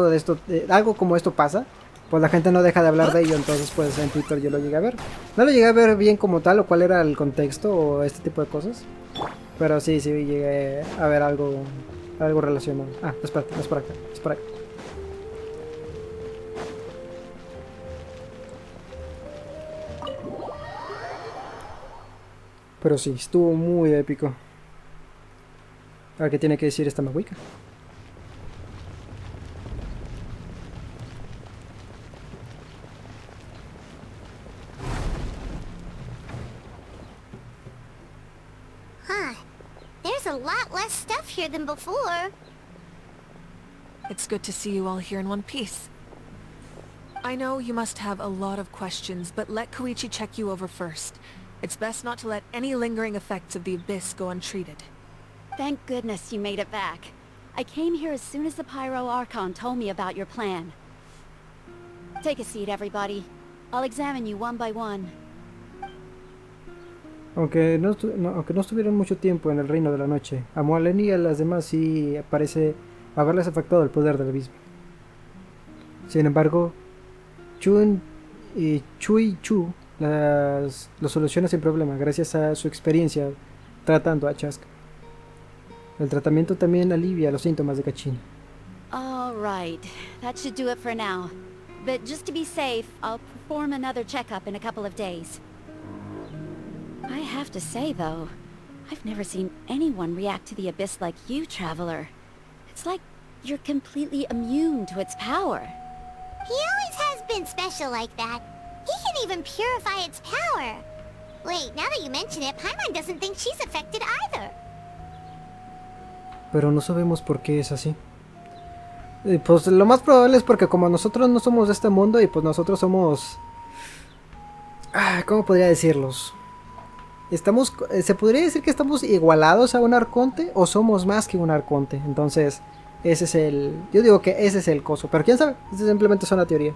Speaker 1: de esto, algo como esto pasa, pues la gente no deja de hablar de ello. Entonces pues en Twitter yo lo llegué a ver. No lo llegué a ver bien como tal o cuál era el contexto o este tipo de cosas. Pero sí llegué a ver algo relacionado. Ah, espérate, es por acá, es por acá. Pero sí, estuvo muy épico. A ver qué tiene que decir esta Mahuica.
Speaker 3: Huh. There's a lot less stuff here than before.
Speaker 11: It's good to see you all here in one piece. I know you must have a lot of questions, but let Koichi check you over first. It's best not to let any lingering effects of the Abyss go untreated.
Speaker 10: Thank goodness you made it back. I came here as soon as the Pyro Archon told me about your plan. Take a seat, everybody. I'll examine you one by one.
Speaker 1: Aunque no estuvieron mucho tiempo en el Reino de la Noche, a Moaleni y a las demás sí parece haberles afectado el poder del abismo. Sin embargo, Chu y Chu lo soluciona sin problema gracias a su experiencia tratando a Chaska. El tratamiento también alivia los síntomas de Kachina.
Speaker 10: All right, that should do it for now. But just to be safe, I'll perform another checkup in a couple of days. I have to say, though, I've never seen anyone react to the Abyss like you, Traveler. It's like you're completely immune to its power.
Speaker 3: He always has been special like that. He can even purify its power. Wait, now that you mention it, Paimon doesn't think she's affected either.
Speaker 1: Pero no sabemos por qué es así. Pues lo más probable es porque como nosotros no somos de este mundo y pues nosotros somos... ¿Cómo podría decirlos? ¿Se podría decir que estamos igualados a un arconte o somos más que un arconte? Entonces, ese es el... Yo digo que ese es el coso, pero quién sabe, es simplemente es una teoría.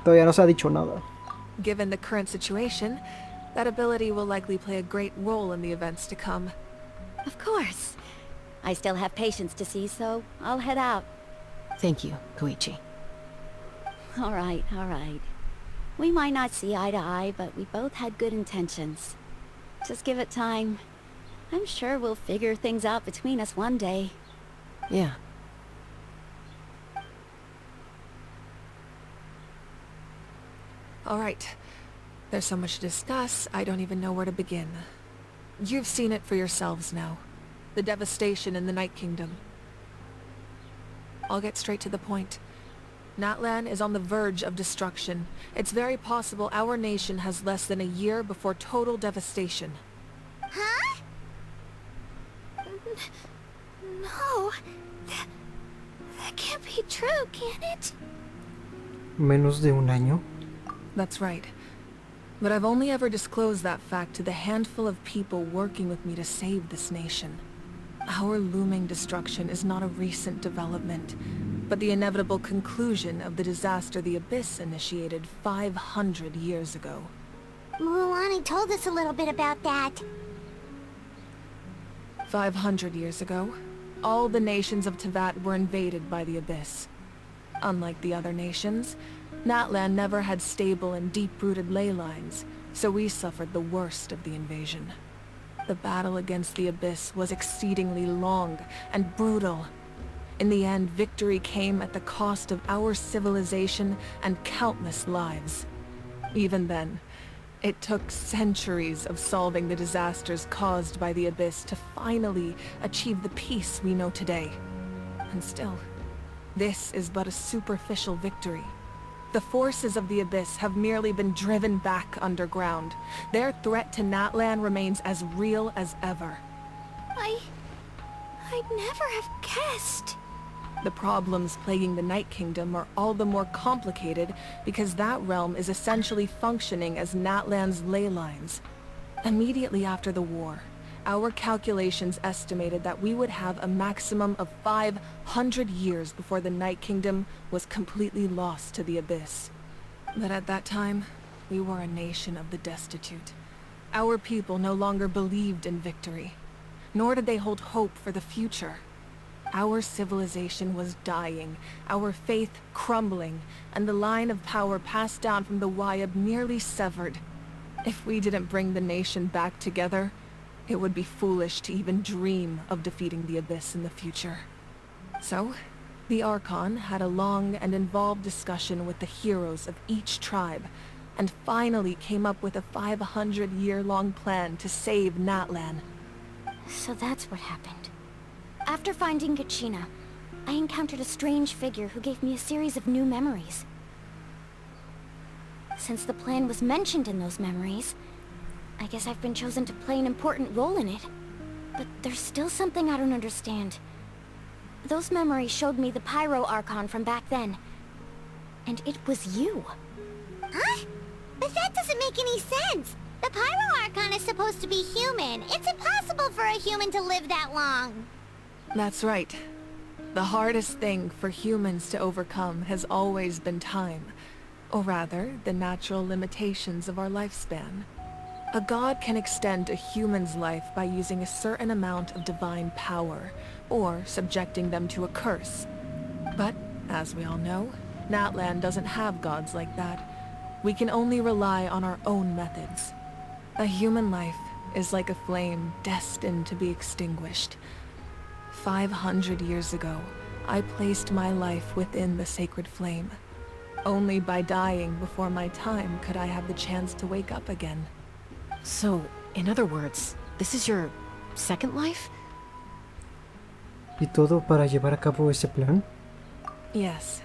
Speaker 1: Todavía no se ha dicho nada.
Speaker 11: Given the current situation, that ability will likely play a great role in the events to come.
Speaker 10: Of course. I still have patients to see, so I'll head out.
Speaker 5: Thank you, Koichi.
Speaker 10: All right. We might not see eye to eye, but we both had good intentions. Just give it time. I'm sure we'll figure things out between us one day.
Speaker 5: Yeah.
Speaker 11: All right. There's so much to discuss, I don't even know where to begin. You've seen it for yourselves now. The devastation in the Night Kingdom. I'll get straight to the point. Natlan is on the verge of destruction. It's very possible our nation has less than a year before total devastation.
Speaker 3: Huh? No. That can't be true, can it?
Speaker 1: ¿Menos de un año?
Speaker 11: That's right. But I've only ever disclosed that fact to the handful of people working with me to save this nation. Our looming destruction is not a recent development, but the inevitable conclusion of the disaster the Abyss initiated 500 years ago.
Speaker 3: Mualani told us a little bit about that.
Speaker 11: 500 years ago, all the nations of Teyvat were invaded by the Abyss. Unlike the other nations, Natlan never had stable and deep-rooted ley lines, so we suffered the worst of the invasion. The battle against the Abyss was exceedingly long and brutal. In the end, victory came at the cost of our civilization and countless lives. Even then, it took centuries of solving the disasters caused by the Abyss to finally achieve the peace we know today. And still, this is but a superficial victory. The forces of the Abyss have merely been driven back underground. Their threat to Natlan remains as real as ever.
Speaker 13: I'd never have guessed.
Speaker 11: The problems plaguing the Night Kingdom are all the more complicated because that realm is essentially functioning as Natlan's ley lines. Immediately after the war, our calculations estimated that we would have a maximum of 500 years before the Night Kingdom was completely lost to the Abyss. But at that time, we were a nation of the destitute. Our people no longer believed in victory, nor did they hold hope for the future. Our civilization was dying, our faith crumbling, and the line of power passed down from the Wayab nearly severed. If we didn't bring the nation back together, it would be foolish to even dream of defeating the Abyss in the future. So, the Archon had a long and involved discussion with the heroes of each tribe, and finally came up with a 500-year-long plan to save Natlan.
Speaker 6: So that's what happened. After finding Kachina, I encountered a strange figure who gave me a series of new memories. Since the plan was mentioned in those memories, I guess I've been chosen to play an important role in it. But there's still something I don't understand. Those memories showed me the Pyro Archon from back then. And it was you.
Speaker 3: Huh? But that doesn't make any sense. The Pyro Archon is supposed to be human. It's impossible for a human to live that long.
Speaker 11: That's right. The hardest thing for humans to overcome has always been time, or rather, the natural limitations of our lifespan. A god can extend a human's life by using a certain amount of divine power, or subjecting them to a curse. But, as we all know, Natlan doesn't have gods like that. We can only rely on our own methods. A human life is like a flame destined to be extinguished. 500 years ago, I placed my life within the sacred flame. Only by dying before my time could I have the chance to wake up again.
Speaker 5: So, in other words, this is your second life?
Speaker 1: ¿Y todo para llevar a cabo ese plan?
Speaker 11: Yes.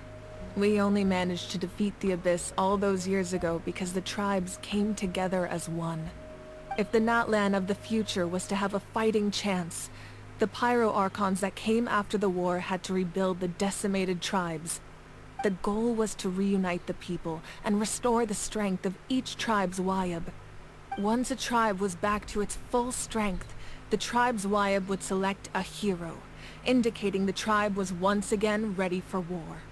Speaker 11: We only managed to defeat the Abyss all those years ago because the tribes came together as one. If the Natlan of the future was to have a fighting chance, the Pyro Archons that came after the war had to rebuild the decimated tribes. The goal was to reunite the people and restore the strength of each tribe's Wayab. Once a tribe was back to its full strength, the tribe's Wayab would select a hero, indicating the tribe was once again ready for war.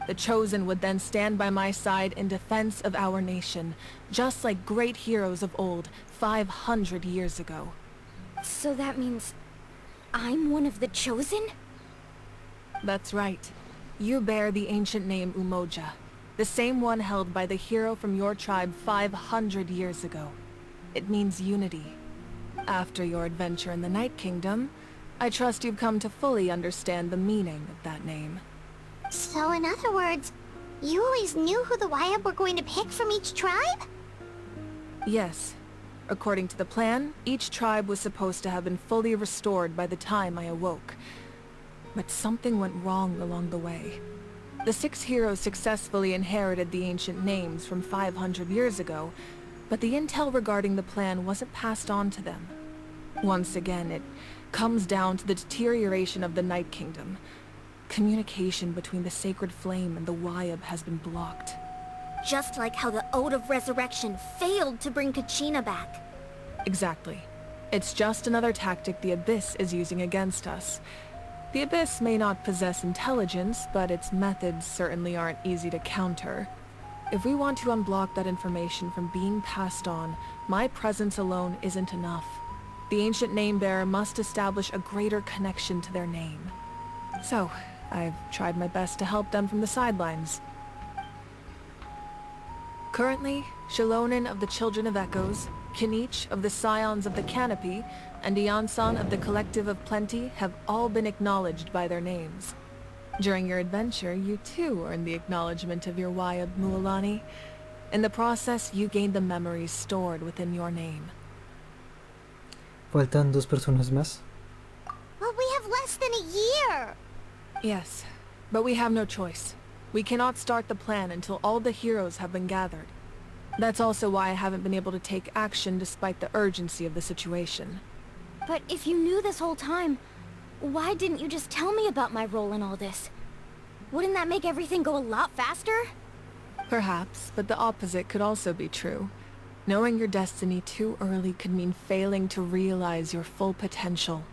Speaker 11: The Chosen would then stand by my side in defense of our nation, just like great heroes of old, 500 years ago.
Speaker 6: So that means I'm one of the Chosen?
Speaker 11: That's right. You bear the ancient name Umoja, the same one held by the hero from your tribe 500 years ago. It means unity. After your adventure in the Night Kingdom, I trust you've come to fully understand the meaning of that name.
Speaker 3: So in other words, you always knew who the Wayab were going to pick from each tribe?
Speaker 11: Yes. According to the plan, each tribe was supposed to have been fully restored by the time I awoke. But something went wrong along the way. The 6 heroes successfully inherited the ancient names from 500 years ago, but the intel regarding the plan wasn't passed on to them. Once again, it comes down to the deterioration of the Night Kingdom. Communication between the Sacred Flame and the Wayab has been blocked.
Speaker 3: Just like how the Ode of Resurrection failed to bring Kachina back.
Speaker 11: Exactly. It's just another tactic the Abyss is using against us. The Abyss may not possess intelligence, but its methods certainly aren't easy to counter. If we want to unblock that information from being passed on, my presence alone isn't enough. The ancient name-bearer must establish a greater connection to their name. So, I've tried my best to help them from the sidelines. Currently, Shalonen of the Children of Echoes, Kinich of the Scions of the Canopy and Iansan of the Collective of Plenty have all been acknowledged by their names. During your adventure, you too earned the acknowledgement of your Wayab Mualani. In the process, you gained the memories stored within your name.
Speaker 1: Faltan 2 personas más.
Speaker 3: Well, we have less than a year.
Speaker 11: Yes, but we have no choice. We cannot start the plan until all the heroes have been gathered. That's also why I haven't been able to take action despite the urgency of the situation.
Speaker 6: But if you knew this whole time, why didn't you just tell me about my role in all this? Wouldn't that make everything go a lot faster?
Speaker 11: Perhaps, but the opposite could also be true. Knowing your destiny too early could mean failing to realize your full potential.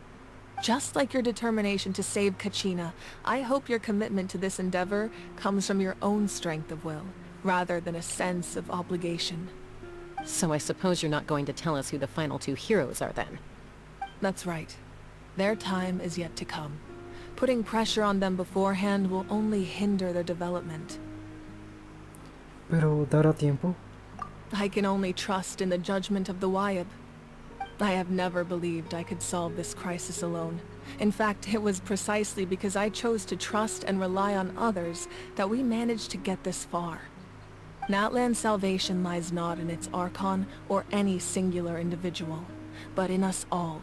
Speaker 11: Just like your determination to save Kachina, I hope your commitment to this endeavor comes from your own strength of will, rather than a sense of obligation.
Speaker 5: So I suppose you're not going to tell us who the final 2 heroes are then?
Speaker 11: That's right. Their time is yet to come. Putting pressure on them beforehand will only hinder their development.
Speaker 1: Pero dará tiempo.
Speaker 11: I can only trust in the judgment of the Wayab. I have never believed I could solve this crisis alone. In fact, it was precisely because I chose to trust and rely on others that we managed to get this far. Natlan's salvation lies not in its Archon or any singular individual, but in us all.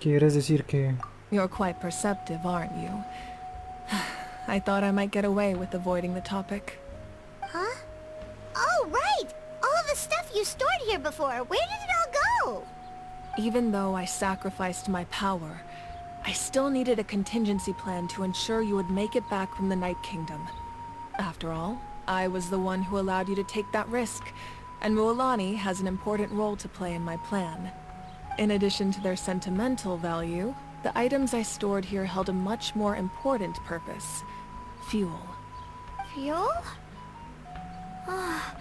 Speaker 1: ¿Quieres decir que...
Speaker 11: You're quite perceptive, aren't you? I thought I might get away with avoiding the topic.
Speaker 3: Huh? Oh, right! All of the stuff you stored here before, where did it all go?
Speaker 11: Even though I sacrificed my power, I still needed a contingency plan to ensure you would make it back from the Night Kingdom. After all, I was the one who allowed you to take that risk, and Mualani has an important role to play in my plan. In addition to their sentimental value, the items I stored here held a much more important purpose. Fuel.
Speaker 13: Fuel? Ah,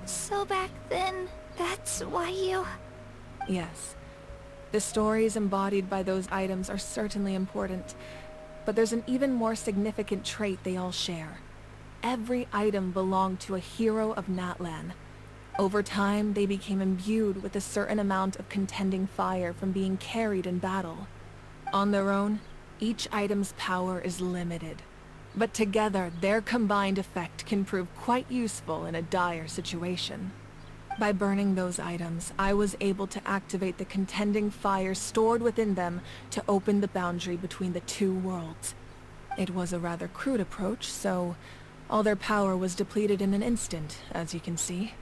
Speaker 13: so back then, that's why you...
Speaker 11: Yes. The stories embodied by those items are certainly important, but there's an even more significant trait they all share. Every item belonged to a hero of Natlan. Over time, they became imbued with a certain amount of contending fire from being carried in battle. On their own, each item's power is limited, but together their combined effect can prove quite useful in a dire situation. By burning those items, I was able to activate the contending fire stored within them to open the boundary between the 2 worlds. It was a rather crude approach, so all their power was depleted in an instant, as you can see.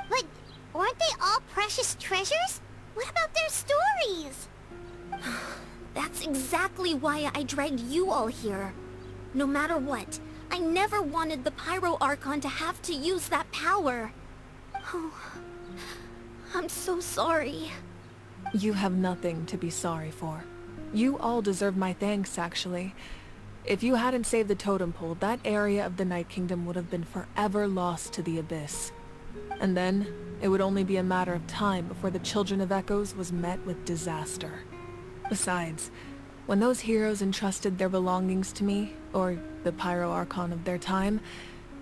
Speaker 3: But weren't they all precious treasures? What about their stories?
Speaker 6: That's exactly why I dragged you all here. No matter what, I never wanted the Pyro Archon to have to use that power. Oh, I'm so sorry.
Speaker 11: You have nothing to be sorry for. You all deserve my thanks, actually. If you hadn't saved the totem pole, that area of the Night Kingdom would have been forever lost to the abyss. And then, it would only be a matter of time before the Children of Echoes was met with disaster. Besides, when those heroes entrusted their belongings to me, or the Pyro Archon of their time,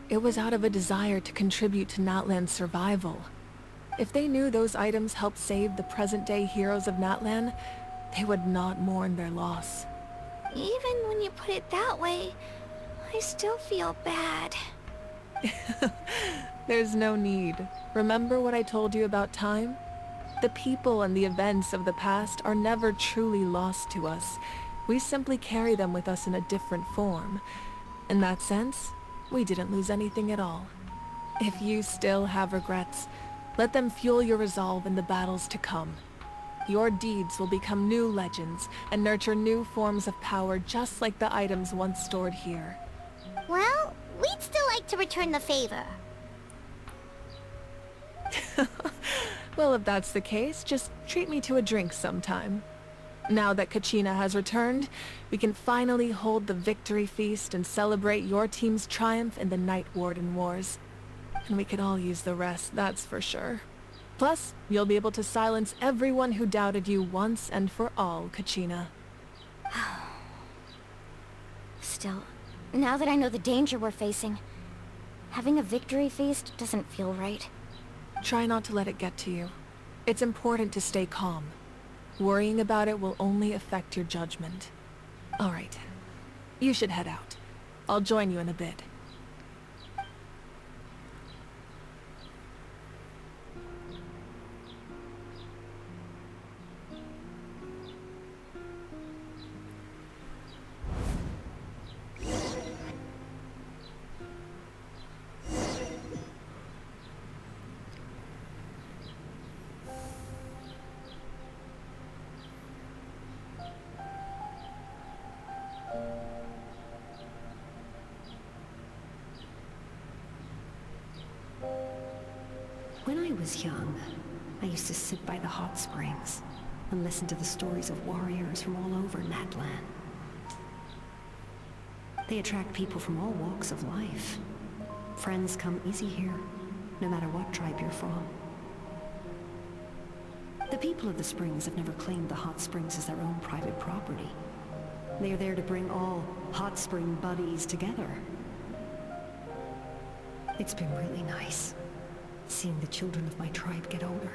Speaker 11: it was out of a desire to contribute to Natlan's survival. If they knew those items helped save the present-day heroes of Natlan, they would not mourn their loss.
Speaker 13: Even when you put it that way, I still feel bad.
Speaker 11: There's no need. Remember what I told you about time? The people and the events of the past are never truly lost to us. We simply carry them with us in a different form. In that sense, we didn't lose anything at all. If you still have regrets, let them fuel your resolve in the battles to come. Your deeds will become new legends and nurture new forms of power just like the items once stored here.
Speaker 3: Well, we'd still like to return the favor.
Speaker 11: Well, if that's the case, just treat me to a drink sometime. Now that Kachina has returned, we can finally hold the victory feast and celebrate your team's triumph in the Night Warden Wars. And we could all use the rest, that's for sure. Plus, you'll be able to silence everyone who doubted you once and for all, Kachina.
Speaker 6: Still, now that I know the danger we're facing, having a victory feast doesn't feel right.
Speaker 11: Try not to let it get to you. It's important to stay calm. Worrying about it will only affect your judgment. Alright. You should head out. I'll join you in a bit.
Speaker 16: When I was young, I used to sit by the hot springs and listen to the stories of warriors from all over Natlan. They attract people from all walks of life. Friends come easy here, no matter what tribe you're from. The people of the springs have never claimed the hot springs as their own private property. They are there to bring all hot spring buddies together. It's been really nice, seeing the children of my tribe get older.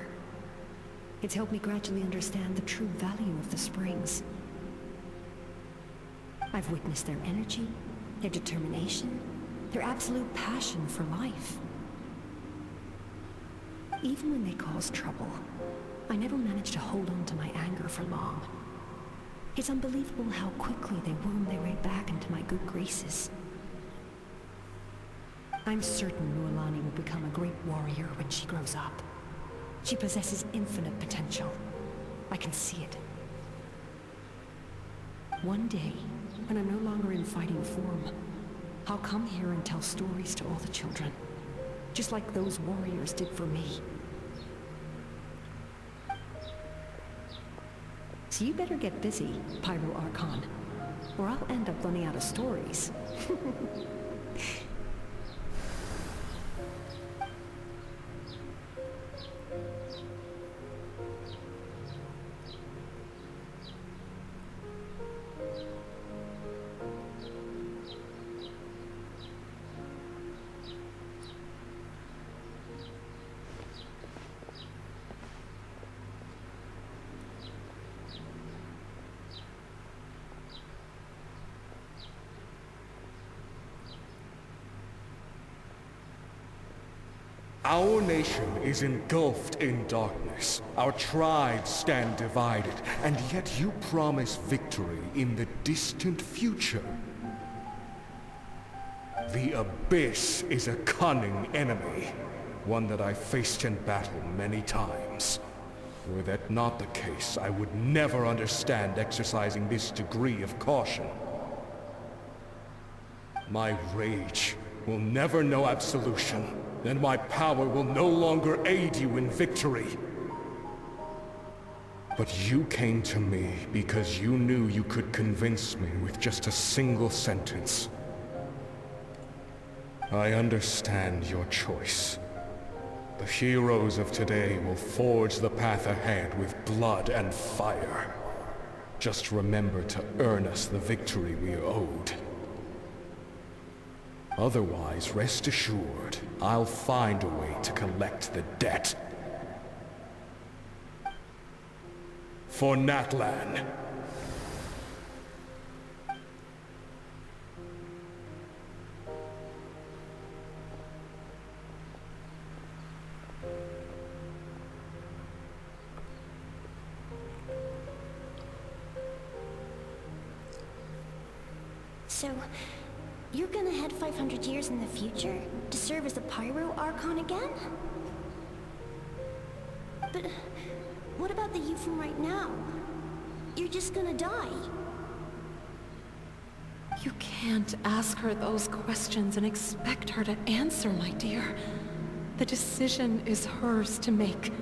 Speaker 16: It's helped me gradually understand the true value of the springs. I've witnessed their energy, their determination, their absolute passion for life. Even when they cause trouble, I never managed to hold on to my anger for long. It's unbelievable how quickly they worm their way back into my good graces. I'm certain Mualani will become a great warrior when she grows up. She possesses infinite potential. I can see it. One day, when I'm no longer in fighting form, I'll come here and tell stories to all the children, just like those warriors did for me. So you better get busy, Pyro Archon, or I'll end up running out of stories.
Speaker 17: Our nation is engulfed in darkness. Our tribes stand divided, and yet you promise victory in the distant future. The Abyss is a cunning enemy, one that I faced in battle many times. Were that not the case, I would never understand exercising this degree of caution. My rage will never know absolution, and my power will no longer aid you in victory. But you came to me because you knew you could convince me with just a single sentence. I understand your choice. The heroes of today will forge the path ahead with blood and fire. Just remember to earn us the victory we owed. Otherwise, rest assured, I'll find a way to collect the debt. For Natlan.
Speaker 6: So, you're gonna head 500 years in the future to serve as the Pyro Archon again? But what about the you from right now? You're just gonna die.
Speaker 11: You can't ask her those questions and expect her to answer, my dear. The decision is hers to make,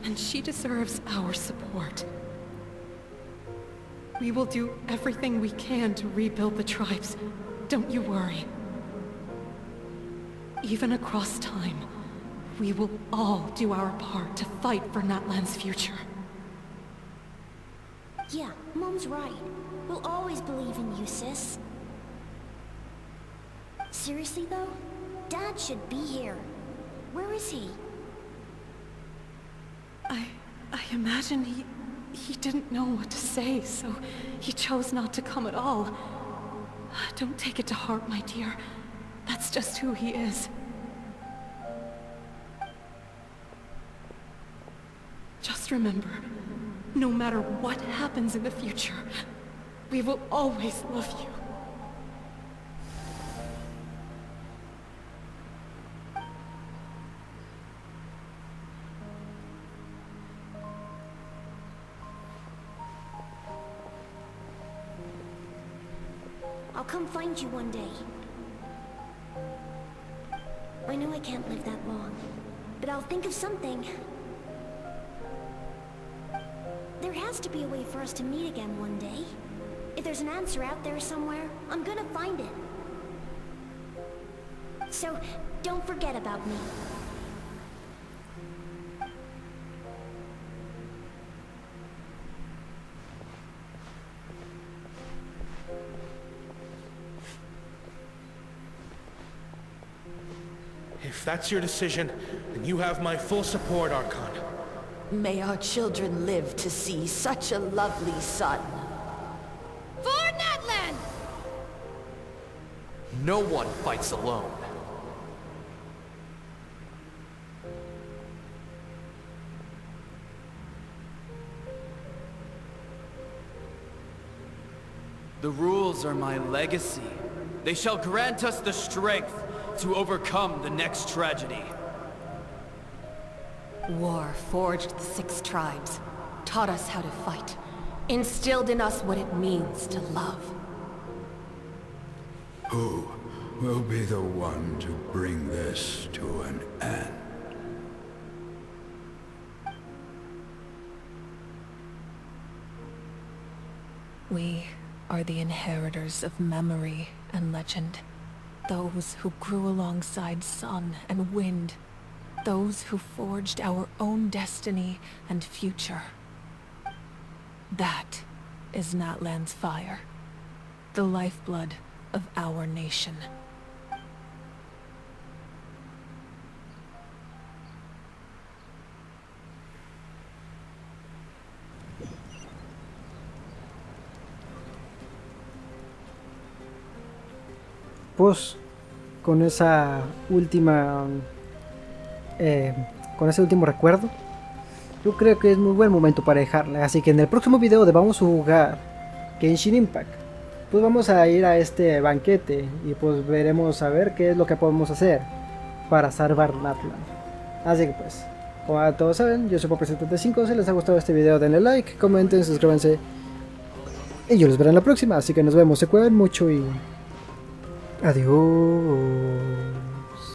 Speaker 11: and she deserves our support. We will do everything we can to rebuild the tribes. Don't you worry. Even across time, we will all do our part to fight for Natlan's future.
Speaker 6: Yeah, Mom's right. We'll always believe in you, sis. Seriously though, Dad should be here. Where is he?
Speaker 11: I imagine he didn't know what to say, so he chose not to come at all. Don't take it to heart, my dear. That's just who he is. Just remember, no matter what happens in the future, we will always love you.
Speaker 13: I'll come find you one day. I know I can't live that long, but I'll think of something. There has to be a way for us to meet again one day. If there's an answer out there somewhere, I'm gonna find it. So, don't forget about me.
Speaker 18: If that's your decision, then you have my full support, Archon.
Speaker 19: May our children live to see such a lovely son.
Speaker 10: For Natlan!
Speaker 4: No one fights alone. The rules are my legacy. They shall grant us the strength to overcome the next tragedy.
Speaker 5: War forged the 6 tribes, taught us how to fight, instilled in us what it means to love.
Speaker 14: Who will be the one to bring this to an end?
Speaker 11: We are the inheritors of memory and legend. Those who grew alongside sun and wind. Those who forged our own destiny and future. That is Natlan's fire. The lifeblood of our nation.
Speaker 1: Pues con esa última con ese último recuerdo, yo creo que es muy buen momento para dejarla. Así que en el próximo video donde vamos a jugar Genshin Impact, pues vamos a ir a este banquete y pues veremos a ver qué es lo que podemos hacer para salvar Natlan. Así que pues, como todos saben, yo soy Ep.42. Si les ha gustado este video, denle like, comenten, suscríbanse y yo los veré en la próxima. Así que nos vemos, se cuidan mucho y adiós.